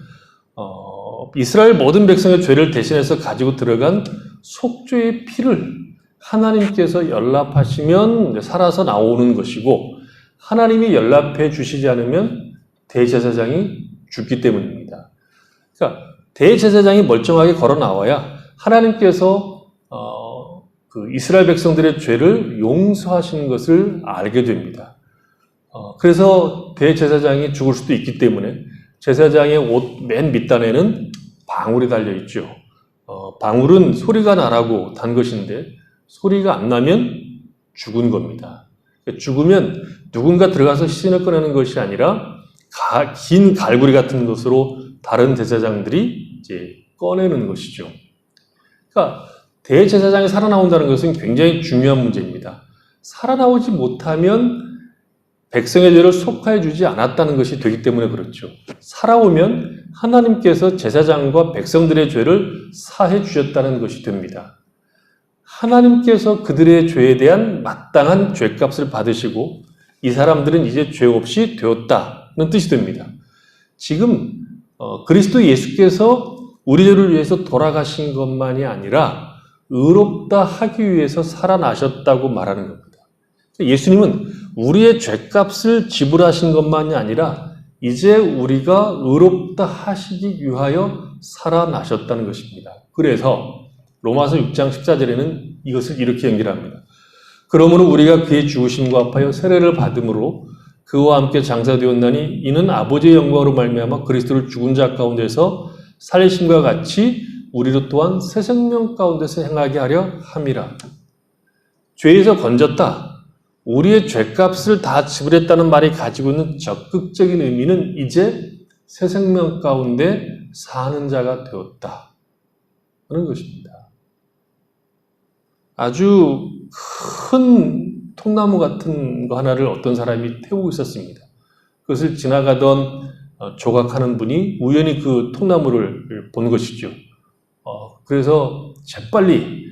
이스라엘 모든 백성의 죄를 대신해서 가지고 들어간 속죄의 피를 하나님께서 연락하시면 살아서 나오는 것이고 하나님이 연락해 주시지 않으면 대제사장이 죽기 때문입니다. 그러니까 대제사장이 멀쩡하게 걸어 나와야 하나님께서 그 이스라엘 백성들의 죄를 용서하시는 것을 알게 됩니다. 그래서 대제사장이 죽을 수도 있기 때문에 제사장의 옷 맨 밑단에는 방울이 달려 있죠. 방울은 소리가 나라고 단 것인데 소리가 안 나면 죽은 겁니다. 죽으면 누군가 들어가서 시신을 꺼내는 것이 아니라 긴 갈고리 같은 것으로 다른 제사장들이 이제 꺼내는 것이죠. 그러니까 대제사장이 살아나온다는 것은 굉장히 중요한 문제입니다. 살아나오지 못하면 백성의 죄를 속하여 주지 않았다는 것이 되기 때문에 그렇죠. 살아오면 하나님께서 제사장과 백성들의 죄를 사해 주셨다는 것이 됩니다. 하나님께서 그들의 죄에 대한 마땅한 죄값을 받으시고 이 사람들은 이제 죄 없이 되었다는 뜻이 됩니다. 지금 그리스도 예수께서 우리들을 위해서 돌아가신 것만이 아니라 의롭다 하기 위해서 살아나셨다고 말하는 겁니다. 예수님은 우리의 죄값을 지불하신 것만이 아니라 이제 우리가 의롭다 하시기 위하여 살아나셨다는 것입니다. 그래서 로마서 6장 14절에는 이것을 이렇게 연결합니다. 그러므로 우리가 그의 죽으심과 합하여 세례를 받음으로 그와 함께 장사되었나니 이는 아버지의 영광으로 말미암아 그리스도를 죽은 자 가운데서 살리심과 같이 우리로 또한 새 생명 가운데서 행하게 하려 함이라. 죄에서 건졌다. 우리의 죄값을 다 지불했다는 말이 가지고 있는 적극적인 의미는 이제 새 생명 가운데 사는 자가 되었다 하는 것입니다. 아주 큰 통나무 같은 거 하나를 어떤 사람이 태우고 있었습니다. 그것을 지나가던 조각하는 분이 우연히 그 통나무를 본 것이죠. 그래서 재빨리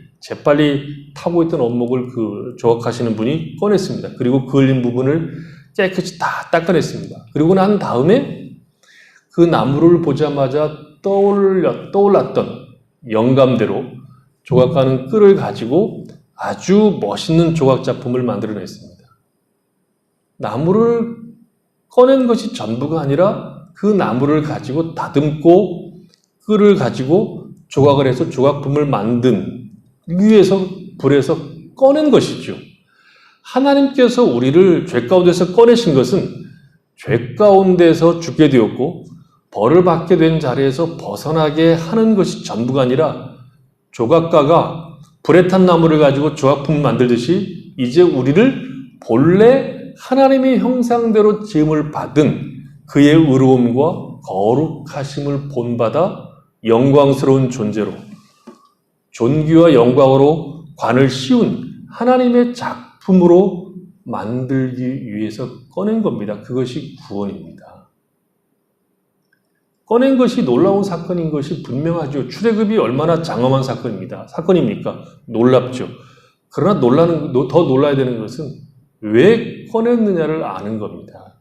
타고 있던 원목을 그 조각하시는 분이 꺼냈습니다. 그리고 그 흘린 부분을 깨끗이 다 닦아냈습니다. 그리고 난 다음에 그 나무를 보자마자 떠올랐던 영감대로 조각가는 끌을 가지고 아주 멋있는 조각 작품을 만들어냈습니다. 나무를 꺼낸 것이 전부가 아니라 그 나무를 가지고 다듬고 끌을 가지고 조각을 해서 조각품을 만든 위에서 불에서 꺼낸 것이죠. 하나님께서 우리를 죄 가운데서 꺼내신 것은 죄 가운데서 죽게 되었고 벌을 받게 된 자리에서 벗어나게 하는 것이 전부가 아니라 조각가가 불에 탄 나무를 가지고 조각품을 만들듯이 이제 우리를 본래 하나님의 형상대로 지음을 받은 그의 의로움과 거룩하심을 본받아 영광스러운 존재로 존귀와 영광으로 관을 씌운 하나님의 작품으로 만들기 위해서 꺼낸 겁니다. 그것이 구원입니다. 꺼낸 것이 놀라운 사건인 것이 분명하죠. 출애굽이 얼마나 장엄한 사건입니까? 놀랍죠. 그러나 더 놀라야 되는 것은 왜 꺼냈느냐를 아는 겁니다.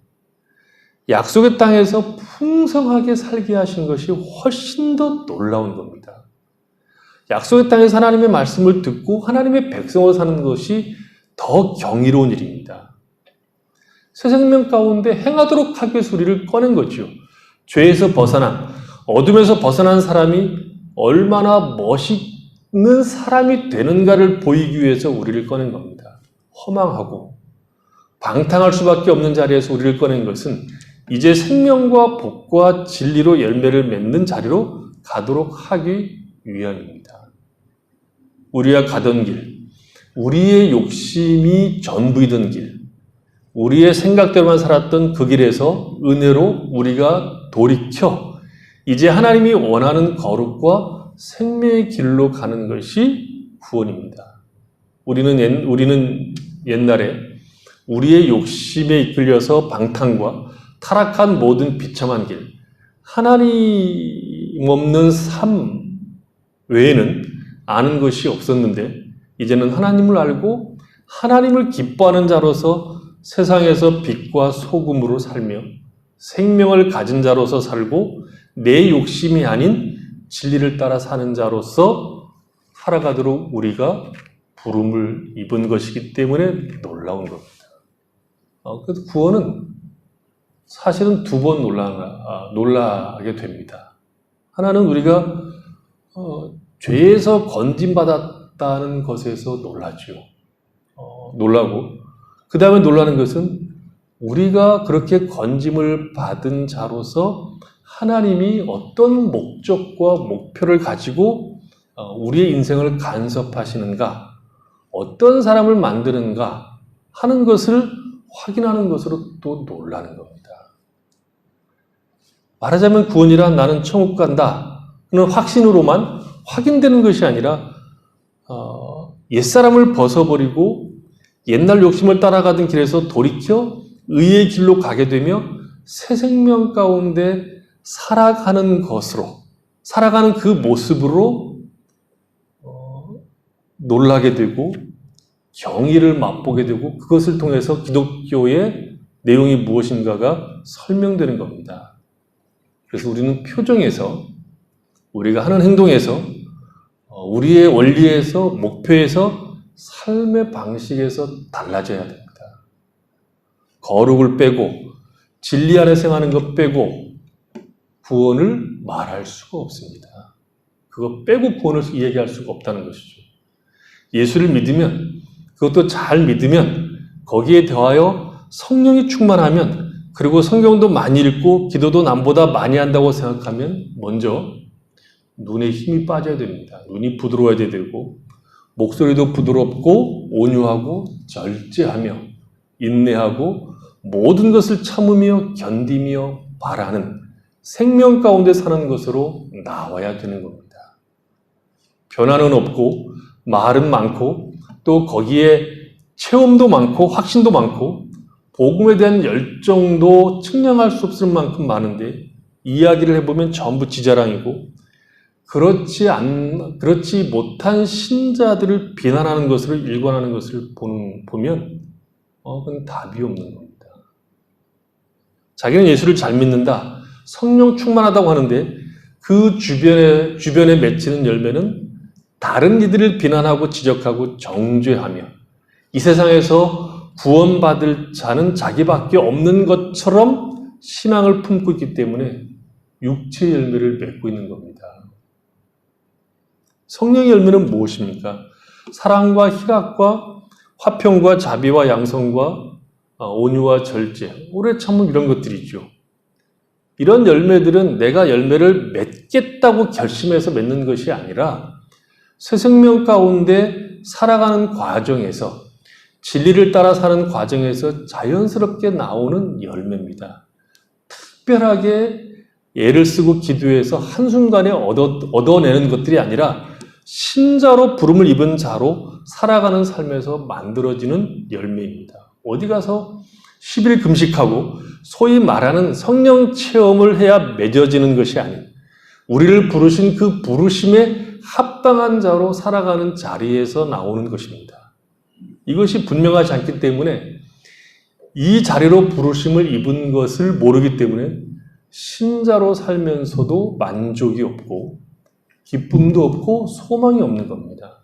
약속의 땅에서 풍성하게 살게 하신 것이 훨씬 더 놀라운 겁니다. 약속의 땅에서 하나님의 말씀을 듣고 하나님의 백성으로 사는 것이 더 경이로운 일입니다. 새 생명 가운데 행하도록 하기 위해서 우리를 꺼낸 거죠. 죄에서 벗어난, 어둠에서 벗어난 사람이 얼마나 멋있는 사람이 되는가를 보이기 위해서 우리를 꺼낸 겁니다. 허망하고 방탕할 수밖에 없는 자리에서 우리를 꺼낸 것은 이제 생명과 복과 진리로 열매를 맺는 자리로 가도록 하기 위함입니다. 우리가 가던 길, 우리의 욕심이 전부이던 길, 우리의 생각대로만 살았던 그 길에서 은혜로 우리가 돌이켜 이제 하나님이 원하는 거룩과 생명의 길로 가는 것이 구원입니다. 우리는 옛날에 우리의 욕심에 이끌려서 방탕과 타락한 모든 비참한 길, 하나님 없는 삶 외에는 아는 것이 없었는데 이제는 하나님을 알고 하나님을 기뻐하는 자로서 세상에서 빛과 소금으로 살며 생명을 가진 자로서 살고 내 욕심이 아닌 진리를 따라 사는 자로서 살아가도록 우리가 부름을 입은 것이기 때문에 놀라운 겁니다. 그래서 구원은 사실은 두 번 놀라게 됩니다. 하나는 우리가 죄에서 건짐받았다는 것에서 놀라죠. 놀라고 그 다음에 놀라는 것은 우리가 그렇게 건짐을 받은 자로서 하나님이 어떤 목적과 목표를 가지고 우리의 인생을 간섭하시는가, 어떤 사람을 만드는가 하는 것을 확인하는 것으로 또 놀라는 겁니다. 말하자면 구원이란 나는 천국 간다 는 확신으로만 확인되는 것이 아니라 옛사람을 벗어버리고 옛날 욕심을 따라가던 길에서 돌이켜 의의 길로 가게 되며 새 생명 가운데 살아가는 것으로, 살아가는 그 모습으로 놀라게 되고 경의를 맛보게 되고 그것을 통해서 기독교의 내용이 무엇인가가 설명되는 겁니다. 그래서 우리는 표정에서, 우리가 하는 행동에서, 우리의 원리에서, 목표에서, 삶의 방식에서 달라져야 됩니다. 거룩을 빼고 진리 안에 생하는 것 빼고 구원을 말할 수가 없습니다. 그거 빼고 구원을 이야기할 수가 없다는 것이죠. 예수를 믿으면, 그것도 잘 믿으면, 거기에 더하여 성령이 충만하면, 그리고 성경도 많이 읽고 기도도 남보다 많이 한다고 생각하면 먼저 눈에 힘이 빠져야 됩니다. 눈이 부드러워야 되고 목소리도 부드럽고 온유하고 절제하며 인내하고 모든 것을 참으며 견디며 바라는 생명 가운데 사는 것으로 나와야 되는 겁니다. 변화는 없고 말은 많고 또 거기에 체험도 많고 확신도 많고 복음에 대한 열정도 측량할 수 없을 만큼 많은데 이야기를 해보면 전부 지자랑이고 그렇지 못한 신자들을 비난하는 것으로 일관하는 것을 보면 그건 답이 없는 겁니다. 자기는 예수를 잘 믿는다, 성령 충만하다고 하는데 그 주변에 맺히는 열매는 다른 이들을 비난하고 지적하고 정죄하며 이 세상에서 구원받을 자는 자기밖에 없는 것처럼 신앙을 품고 있기 때문에 육체의 열매를 맺고 있는 겁니다. 성령의 열매는 무엇입니까? 사랑과 희락과 화평과 자비와 양성과 온유와 절제, 오래 참음 이런 것들이죠. 이런 열매들은 내가 열매를 맺겠다고 결심해서 맺는 것이 아니라 새 생명 가운데 살아가는 과정에서 진리를 따라 사는 과정에서 자연스럽게 나오는 열매입니다. 특별하게 애를 쓰고 기도해서 한순간에 얻어내는 것들이 아니라 신자로 부름을 입은 자로 살아가는 삶에서 만들어지는 열매입니다. 어디 가서 10일 금식하고 소위 말하는 성령 체험을 해야 맺어지는 것이 아닌 우리를 부르신 그 부르심에 합당한 자로 살아가는 자리에서 나오는 것입니다. 이것이 분명하지 않기 때문에 이 자리로 부르심을 입은 것을 모르기 때문에 신자로 살면서도 만족이 없고 기쁨도 없고 소망이 없는 겁니다.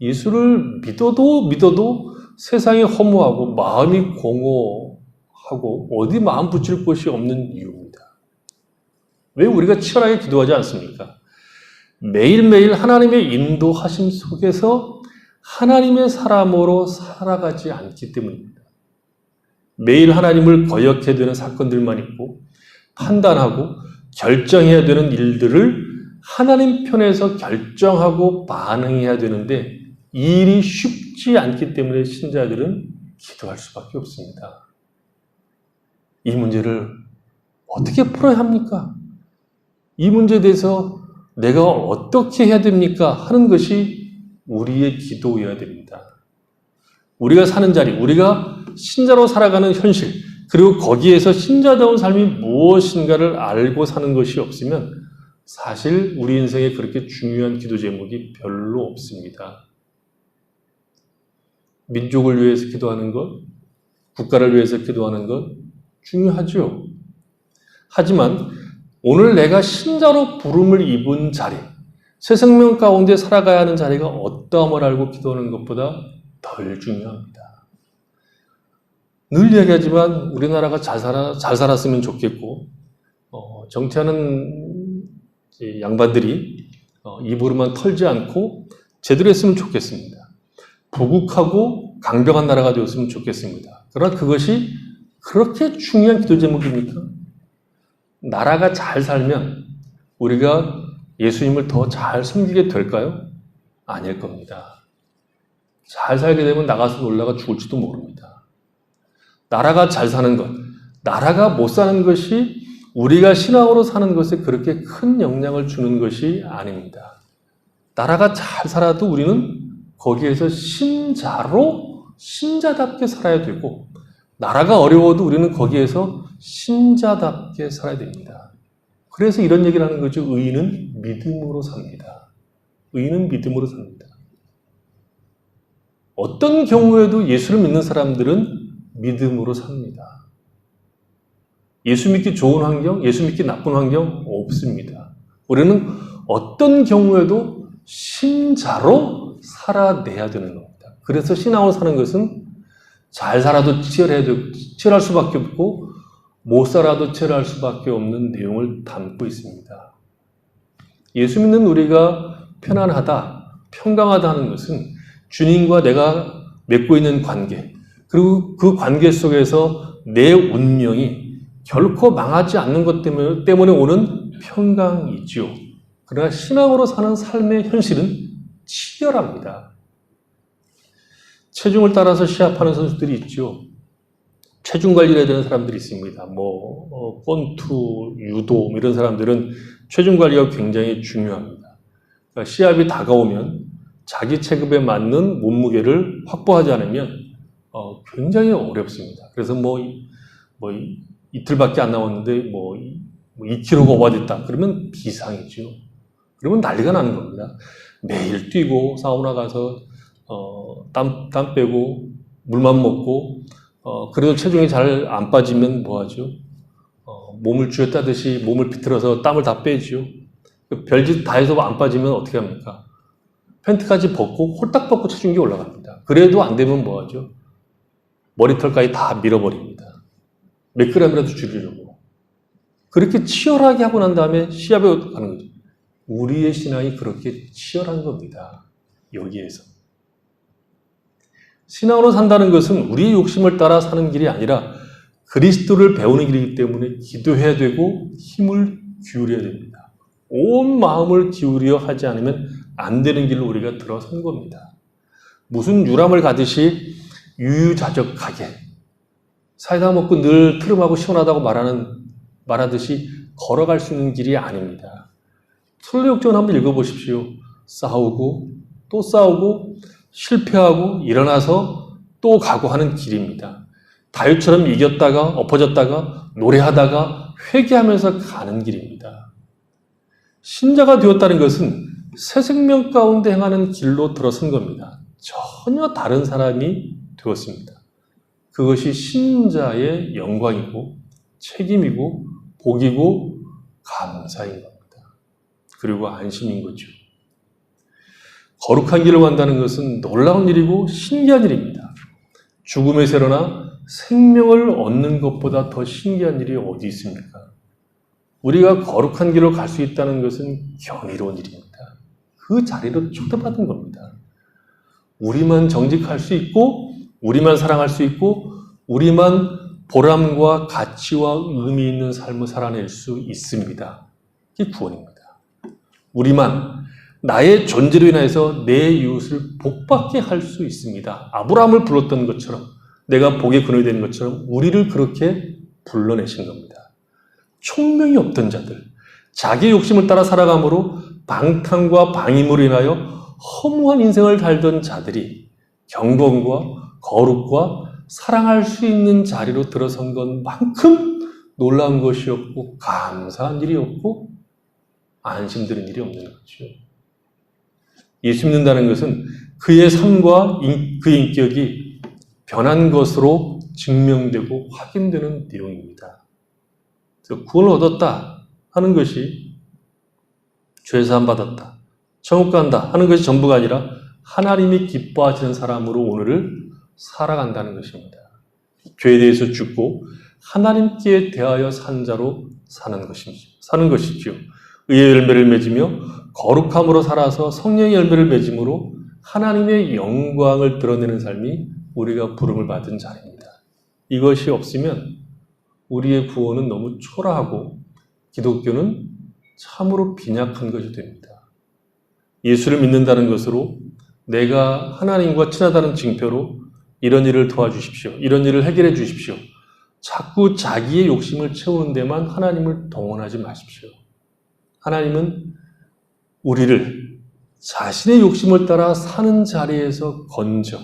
예수를 믿어도 세상이 허무하고 마음이 공허하고 어디 마음 붙일 곳이 없는 이유입니다. 왜 우리가 치열하게 기도하지 않습니까? 매일매일 하나님의 인도하심 속에서 하나님의 사람으로 살아가지 않기 때문입니다. 매일 하나님을 거역해야 되는 사건들만 있고 판단하고 결정해야 되는 일들을 하나님 편에서 결정하고 반응해야 되는데 이 일이 쉽지 않기 때문에 신자들은 기도할 수밖에 없습니다. 이 문제를 어떻게 풀어야 합니까? 이 문제에 대해서 내가 어떻게 해야 됩니까? 하는 것이 우리의 기도여야 됩니다. 우리가 사는 자리, 우리가 신자로 살아가는 현실, 그리고 거기에서 신자다운 삶이 무엇인가를 알고 사는 것이 없으면 사실 우리 인생에 그렇게 중요한 기도 제목이 별로 없습니다. 민족을 위해서 기도하는 것, 국가를 위해서 기도하는 것 중요하죠. 하지만 오늘 내가 신자로 부름을 입은 자리, 새 생명 가운데 살아가야 하는 자리가 어떠함을 알고 기도하는 것보다 덜 중요합니다. 늘 이야기하지만 우리나라가 잘 살았으면 좋겠고 정치하는 양반들이 입으로만 털지 않고 제대로 했으면 좋겠습니다. 부국하고 강병한 나라가 되었으면 좋겠습니다. 그러나 그것이 그렇게 중요한 기도 제목입니까? 나라가 잘 살면 우리가 예수님을 더 잘 섬기게 될까요? 아닐 겁니다. 잘 살게 되면 나가서 놀다가 죽을지도 모릅니다. 나라가 잘 사는 것, 나라가 못 사는 것이 우리가 신앙으로 사는 것에 그렇게 큰 영향을 주는 것이 아닙니다. 나라가 잘 살아도 우리는 거기에서 신자답게 살아야 되고, 나라가 어려워도 우리는 거기에서 신자답게 살아야 됩니다. 그래서 이런 얘기를 하는 거죠. 의인은 믿음으로 삽니다. 의인은 믿음으로 삽니다. 어떤 경우에도 예수를 믿는 사람들은 믿음으로 삽니다. 예수 믿기 좋은 환경, 예수 믿기 나쁜 환경 없습니다. 우리는 어떤 경우에도 신자로 살아내야 되는 겁니다. 그래서 신앙으로 사는 것은 잘 살아도 치열할 수밖에 없고 못 살아도 치열할 수밖에 없는 내용을 담고 있습니다. 예수 믿는 우리가 편안하다, 평강하다 하는 것은 주님과 내가 맺고 있는 관계, 그리고 그 관계 속에서 내 운명이 결코 망하지 않는 것 때문에 오는 평강이지요. 그러나 신앙으로 사는 삶의 현실은 치열합니다. 체중을 따라서 시합하는 선수들이 있죠. 체중 관리를 해야 되는 사람들이 있습니다. 권투, 유도 이런 사람들은 체중 관리가 굉장히 중요합니다. 그러니까 시합이 다가오면 자기 체급에 맞는 몸무게를 확보하지 않으면 굉장히 어렵습니다. 그래서 이틀밖에 안 남았는데 2kg가 오버됐다. 그러면 비상이죠. 그러면 난리가 나는 겁니다. 매일 뛰고 사우나 가서 땀 빼고 물만 먹고 그래도 체중이 잘 안 빠지면 뭐하죠? 몸을 쥐었다듯이 몸을 비틀어서 땀을 다 빼죠. 별짓 다 해서 안 빠지면 어떻게 합니까? 팬티까지 벗고 홀딱 벗고 체중이 올라갑니다. 그래도 안 되면 뭐하죠? 머리털까지 다 밀어버립니다. 몇 그램이라도 줄이려고. 그렇게 치열하게 하고 난 다음에 시합에 가는 거죠. 우리의 신앙이 그렇게 치열한 겁니다. 여기에서. 신앙으로 산다는 것은 우리의 욕심을 따라 사는 길이 아니라 그리스도를 배우는 길이기 때문에 기도해야 되고 힘을 기울여야 됩니다. 온 마음을 기울여 하지 않으면 안 되는 길로 우리가 들어선 겁니다. 무슨 유람을 가듯이 유유자적하게 사이다 먹고 늘 트름하고 시원하다고 말하듯이 걸어갈 수 있는 길이 아닙니다. 설교역전 한번 읽어보십시오. 싸우고 또 싸우고 실패하고 일어나서 또 가고 하는 길입니다. 다윗처럼 이겼다가 엎어졌다가 노래하다가 회개하면서 가는 길입니다. 신자가 되었다는 것은 새 생명 가운데 행하는 길로 들어선 겁니다. 전혀 다른 사람이 되었습니다. 그것이 신자의 영광이고 책임이고 복이고 감사인 겁니다. 그리고 안심인 거죠. 거룩한 길을 간다는 것은 놀라운 일이고 신기한 일입니다. 죽음의 세로나 생명을 얻는 것보다 더 신기한 일이 어디 있습니까? 우리가 거룩한 길로 갈 수 있다는 것은 경이로운 일입니다. 그 자리로 초대받은 겁니다. 우리만 정직할 수 있고 우리만 사랑할 수 있고 우리만 보람과 가치와 의미 있는 삶을 살아낼 수 있습니다. 이게 구원입니다. 우리만 나의 존재로 인해서 내 이웃을 복받게 할 수 있습니다. 아브라함을 불렀던 것처럼 내가 복의 근원이 되는 것처럼 우리를 그렇게 불러내신 겁니다. 총명이 없던 자들, 자기의 욕심을 따라 살아감으로 방탕과 방임으로 인하여 허무한 인생을 살던 자들이 경건과 거룩과 사랑할 수 있는 자리로 들어선 것만큼 놀라운 것이었고 감사한 일이었고 안심되는 일이 없는 거죠. 예수 믿는다는 것은 그의 삶과 그의 인격이 변한 것으로 증명되고 확인되는 내용입니다. 그래서 구원을 얻었다 하는 것이 죄사함 받았다, 천국 간다 하는 것이 전부가 아니라 하나님이 기뻐하시는 사람으로 오늘을 살아간다는 것입니다. 죄에 대해서 죽고 하나님께 대하여 산 자로 사는 것이지요. 의의 열매를 맺으며 거룩함으로 살아서 성령의 열매를 맺음으로 하나님의 영광을 드러내는 삶이 우리가 부름을 받은 자리입니다. 이것이 없으면 우리의 구원은 너무 초라하고 기독교는 참으로 빈약한 것이 됩니다. 예수를 믿는다는 것으로 내가 하나님과 친하다는 징표로 이런 일을 도와주십시오. 이런 일을 해결해 주십시오. 자꾸 자기의 욕심을 채우는 데만 하나님을 동원하지 마십시오. 하나님은 우리를 자신의 욕심을 따라 사는 자리에서 건져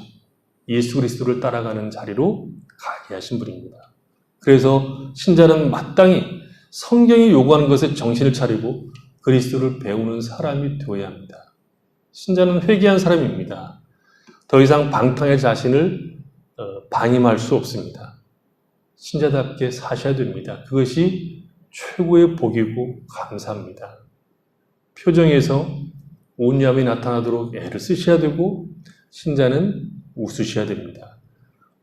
예수 그리스도를 따라가는 자리로 가게 하신 분입니다. 그래서 신자는 마땅히 성경이 요구하는 것에 정신을 차리고 그리스도를 배우는 사람이 되어야 합니다. 신자는 회개한 사람입니다. 더 이상 방탕의 자신을 방임할 수 없습니다. 신자답게 사셔야 됩니다. 그것이 최고의 복이고 감사합니다. 표정에서 온유함이 나타나도록 애를 쓰셔야 되고 신자는 웃으셔야 됩니다.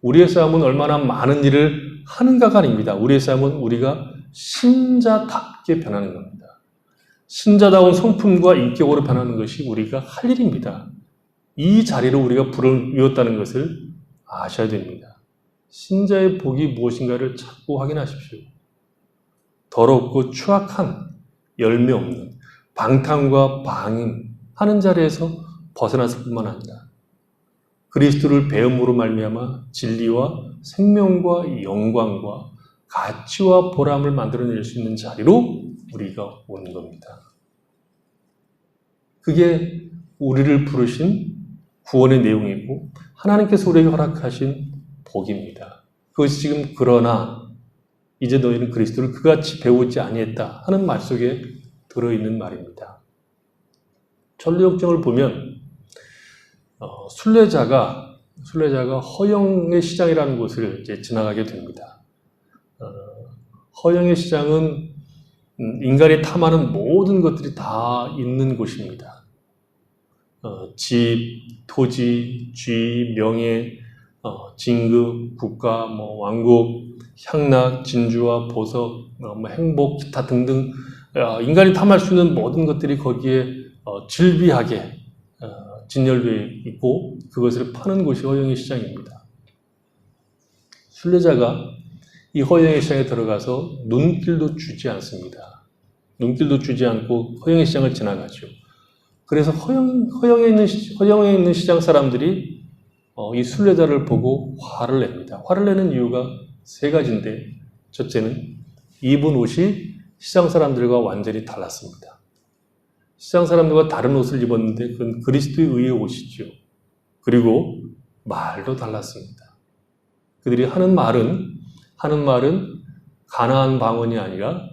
우리의 싸움은 얼마나 많은 일을 하는가가 아닙니다. 우리의 싸움은 우리가 신자답게 변하는 겁니다. 신자다운 성품과 인격으로 변하는 것이 우리가 할 일입니다. 이 자리로 우리가 불을 이었다는 것을 아셔야 됩니다. 신자의 복이 무엇인가를 자꾸 확인하십시오. 더럽고 추악한 열매 없는 방탕과 방임하는 자리에서 벗어났을 뿐만 아니라 그리스도를 배움으로 말미암아 진리와 생명과 영광과 가치와 보람을 만들어낼 수 있는 자리로 우리가 온 겁니다. 그게 우리를 부르신 구원의 내용이고 하나님께서 우리에게 허락하신 복입니다. 그것이 지금 그러나 이제 너희는 그리스도를 그같이 배우지 아니했다 하는 말 속에 들어있는 말입니다. 전류역정을 보면 순례자가 허영의 시장이라는 곳을 이제 지나가게 됩니다. 허영의 시장은 인간이 탐하는 모든 것들이 다 있는 곳입니다. 집, 토지, 지위, 명예, 진급, 국가, 왕국, 향락, 진주와 보석, 행복, 기타 등등 인간이 탐할 수 있는 모든 것들이 거기에 질비하게 진열되어 있고 그것을 파는 곳이 허영의 시장입니다. 순례자가 이 허영의 시장에 들어가서 눈길도 주지 않습니다. 눈길도 주지 않고 허영의 시장을 지나가죠. 그래서 허영에 있는 시장 사람들이 이 순례자를 보고 화를 냅니다. 화를 내는 이유가 세 가지인데 첫째는 입은 옷이 시장 사람들과 완전히 달랐습니다. 시장 사람들과 다른 옷을 입었는데 그건 그리스도의 의의 옷이죠. 그리고 말도 달랐습니다. 그들이 하는 말은 가나안 방언이 아니라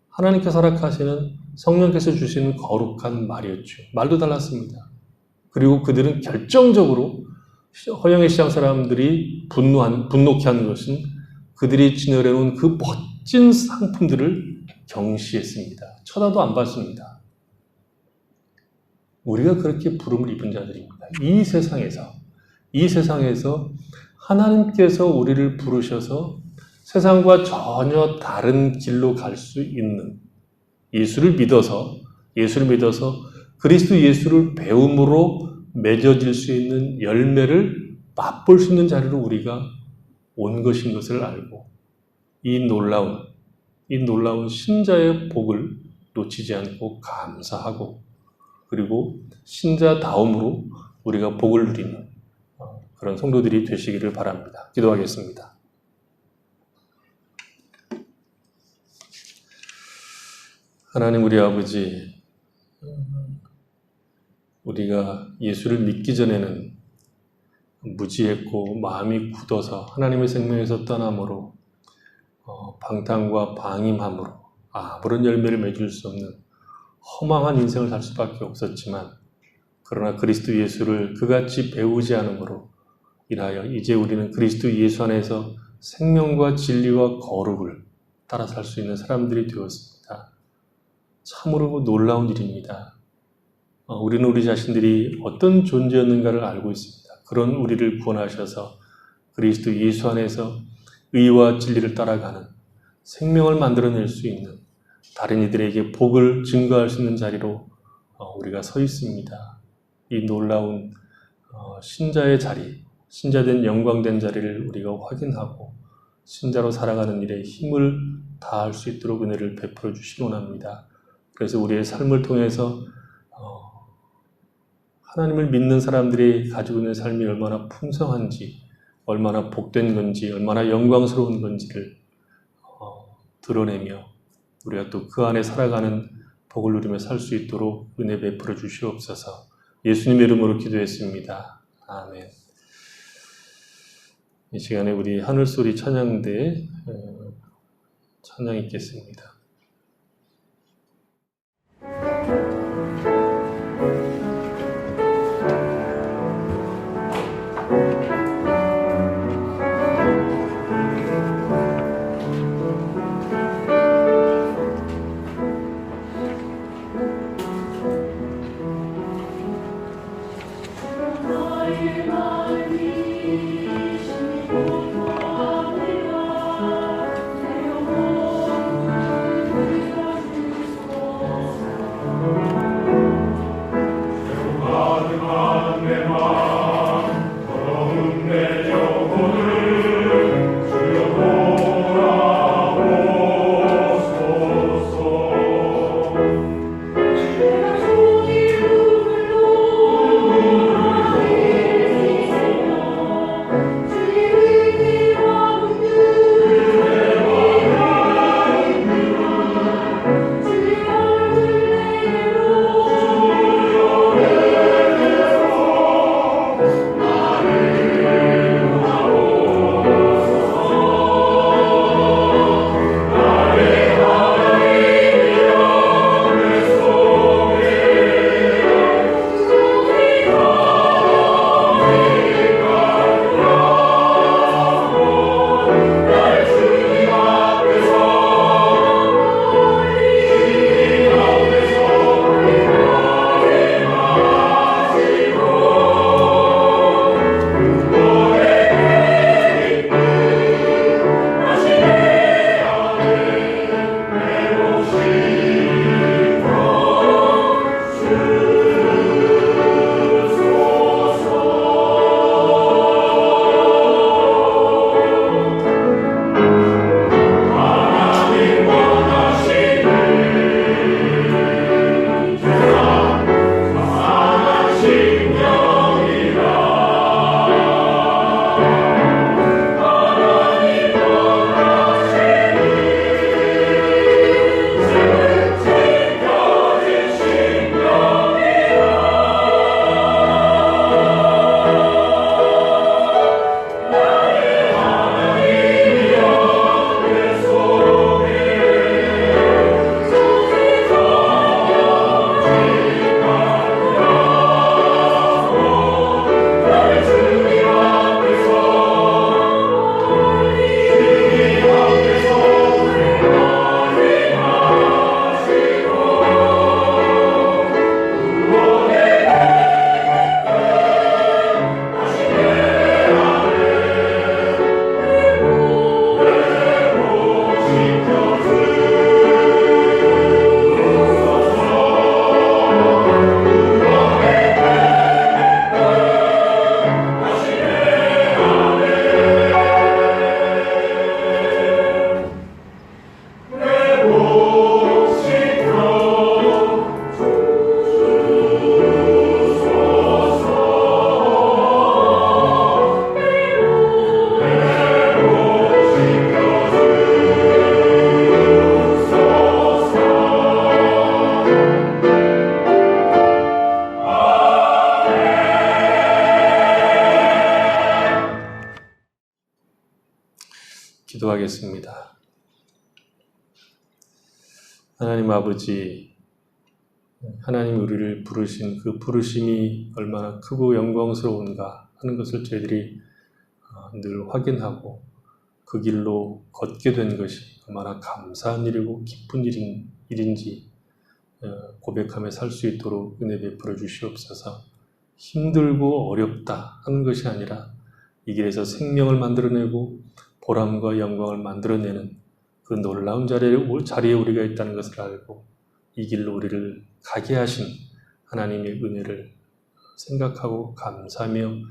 하나님께서 허락하시는 성령께서 주시는 거룩한 말이었죠. 말도 달랐습니다. 그리고 그들은 결정적으로 허영의 시장 사람들이 분노케 하는 것은 그들이 지내려놓은 그 멋진 상품들을 경시했습니다. 쳐다도 안 봤습니다. 우리가 그렇게 부름을 입은 자들입니다. 이 세상에서 하나님께서 우리를 부르셔서 세상과 전혀 다른 길로 갈 수 있는 예수를 믿어서 그리스도 예수를 배움으로 맺어질 수 있는 열매를 맛볼 수 있는 자리로 우리가 온 것인 것을 알고 이 놀라운 신자의 복을 놓치지 않고 감사하고 그리고 신자다움으로 우리가 복을 누리는 그런 성도들이 되시기를 바랍니다. 기도하겠습니다. 하나님 우리 아버지, 우리가 예수를 믿기 전에는 무지했고 마음이 굳어서 하나님의 생명에서 떠남으로 방탕과 방임함으로 아무런 열매를 맺을 수 없는 허망한 인생을 살 수밖에 없었지만 그러나 그리스도 예수를 그같이 배우지 않음으로 인하여 이제 우리는 그리스도 예수 안에서 생명과 진리와 거룩을 따라 살 수 있는 사람들이 되었습니다. 참으로 놀라운 일입니다. 우리는 우리 자신들이 어떤 존재였는가를 알고 있습니다. 그런 우리를 구원하셔서 그리스도 예수 안에서 의와 진리를 따라가는 생명을 만들어낼 수 있는 다른 이들에게 복을 증거할 수 있는 자리로 우리가 서 있습니다. 이 놀라운 신자의 자리, 신자된 영광된 자리를 우리가 확인하고 신자로 살아가는 일에 힘을 다할 수 있도록 은혜를 베풀어 주시기 원합니다. 그래서 우리의 삶을 통해서 하나님을 믿는 사람들이 가지고 있는 삶이 얼마나 풍성한지, 얼마나 복된 건지, 얼마나 영광스러운 건지를 드러내며 우리가 또 그 안에 살아가는 복을 누리며 살 수 있도록 은혜 베풀어 주시옵소서. 예수님의 이름으로 기도했습니다. 아멘. 이 시간에 우리 하늘소리 찬양대 찬양 있겠습니다. 기도하겠습니다. 하나님 아버지, 하나님 우리를 부르신 그 부르심이 얼마나 크고 영광스러운가 하는 것을 저희들이 늘 확인하고 그 길로 걷게 된 것이 얼마나 감사한 일이고 기쁜 일인지 고백하며 살 수 있도록 은혜 베풀어 주시옵소서. 힘들고 어렵다 하는 것이 아니라 이 길에서 생명을 만들어내고 보람과 영광을 만들어내는 그 놀라운 자리에 우리가 있다는 것을 알고 이 길로 우리를 가게 하신 하나님의 은혜를 생각하고 감사하며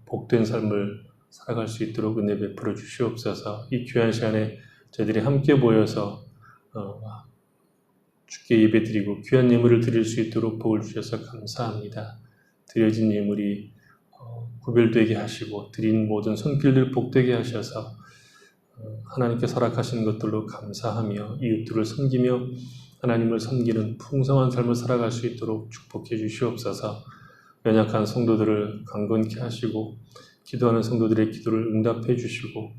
복된 삶을 살아갈 수 있도록 은혜 베풀어 주시옵소서. 이 귀한 시간에 저희들이 함께 모여서 주께 예배드리고 귀한 예물을 드릴 수 있도록 복을 주셔서 감사합니다. 드려진 예물이 구별되게 하시고 드린 모든 손길들 복되게 하셔서 하나님께 허락하신 것들로 감사하며 이웃들을 섬기며 하나님을 섬기는 풍성한 삶을 살아갈 수 있도록 축복해 주시옵소서. 연약한 성도들을 강건케 하시고 기도하는 성도들의 기도를 응답해 주시고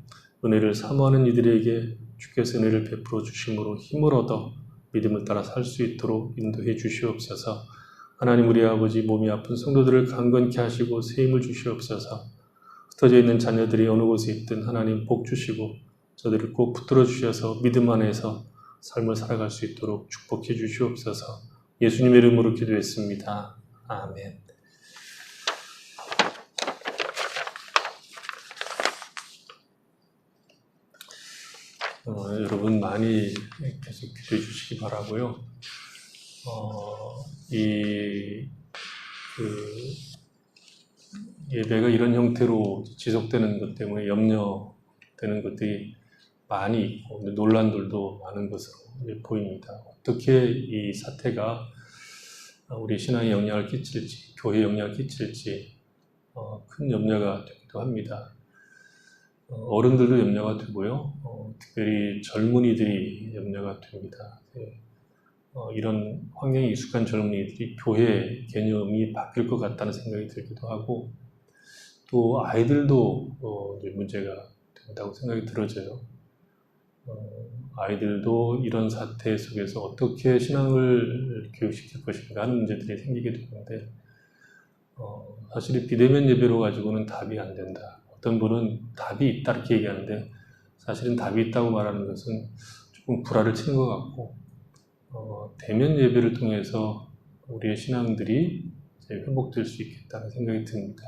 은혜를 사모하는 이들에게 주께서 은혜를 베풀어 주심으로 힘을 얻어 믿음을 따라 살 수 있도록 인도해 주시옵소서. 하나님 우리 아버지, 몸이 아픈 성도들을 강건케 하시고 새 힘을 주시옵소서. 흩어져 있는 자녀들이 어느 곳에 있든 하나님 복 주시고 저들을 꼭 붙들어 주셔서 믿음 안에서 삶을 살아갈 수 있도록 축복해 주시옵소서. 예수님의 이름으로 기도했습니다. 아멘. 여러분 많이 계속 기도해 주시기 바라고요. 예배가 이런 형태로 지속되는 것 때문에 염려되는 것들이 많이 있고 논란들도 많은 것으로 보입니다. 어떻게 이 사태가 우리 신앙에 영향을 끼칠지, 교회에 영향을 끼칠지 큰 염려가 되기도 합니다. 어른들도 염려가 되고요. 특별히 젊은이들이 염려가 됩니다. 이런 환경에 익숙한 젊은이들이 교회 개념이 바뀔 것 같다는 생각이 들기도 하고 또 아이들도 문제가 된다고 생각이 들어져요. 아이들도 이런 사태 속에서 어떻게 신앙을 교육시킬 것인가 하는 문제들이 생기게 되는데 사실 이 비대면 예배로 가지고는 답이 안 된다. 어떤 분은 답이 있다 이렇게 얘기하는데 사실은 답이 있다고 말하는 것은 조금 불화를 치는 것 같고 대면 예배를 통해서 우리의 신앙들이 회복될 수 있겠다는 생각이 듭니다.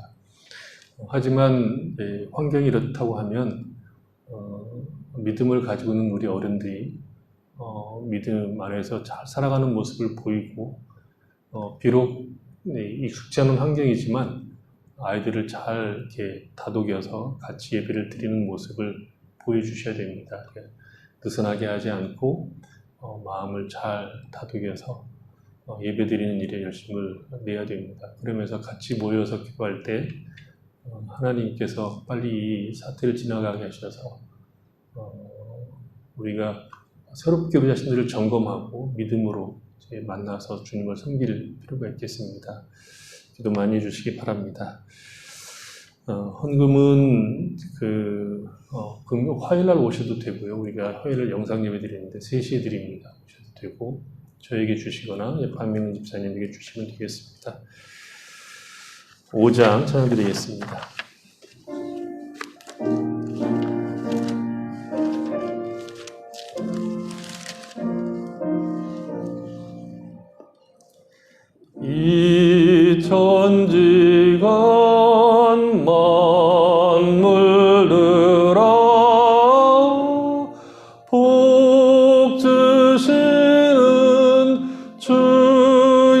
하지만 환경이 이렇다고 하면 믿음을 가지고 있는 우리 어른들이 믿음 안에서 잘 살아가는 모습을 보이고 비록 익숙지 않은 환경이지만 아이들을 잘 이렇게 다독여서 같이 예배를 드리는 모습을 보여주셔야 됩니다. 느슨하게 하지 않고 마음을 잘 다독여서 예배 드리는 일에 열심을 내야 됩니다. 그러면서 같이 모여서 기도할 때 하나님께서 빨리 이 사태를 지나가게 하셔서 우리가 새롭게 우리 자신들을 점검하고 믿음으로 만나서 주님을 섬길 필요가 있겠습니다. 기도 많이 해주시기 바랍니다. 헌금은 화요일 날 오셔도 되고요. 우리가 화요일 영상 예배 드리는데 3시에 드립니다. 오셔도 되고 저에게 주시거나 박민훈 집사님에게 주시면 되겠습니다. 5장 찬양드리겠습니다. 이 천지간 만물들아 복 주시는 주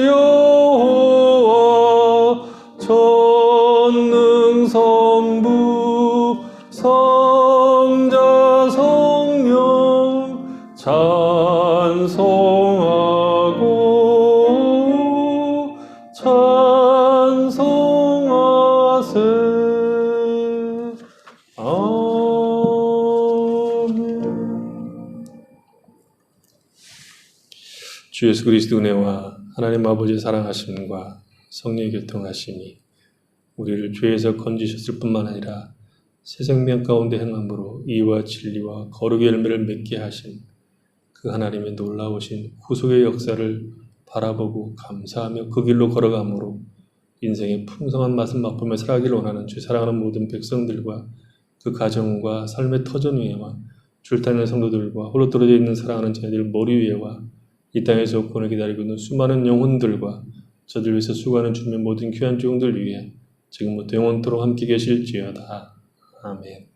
여호와 전능성부 성자 성령 찬송하고 찬송하세. 아멘. 주 예수 그리스도 은혜와 하나님 아버지의 사랑하심과 성령의 교통하심이 우리를 죄에서 건지셨을 뿐만 아니라 새 생명 가운데 행함으로 이와 진리와 거룩의 열매를 맺게 하신 그 하나님의 놀라우신 후속의 역사를 바라보고 감사하며 그 길로 걸어가므로 인생의 풍성한 맛을 맛보며 살아가기를 원하는 주 사랑하는 모든 백성들과 그 가정과 삶의 터전 위에와 줄타는 성도들과 홀로 떨어져 있는 사랑하는 자녀들 머리 위에와 이 땅에서 구원을 기다리고 있는 수많은 영혼들과 저들 위해서 수고하는 주님의 모든 귀한 종들 위해 지금부터 영원토록 함께 계실지어다. 아멘.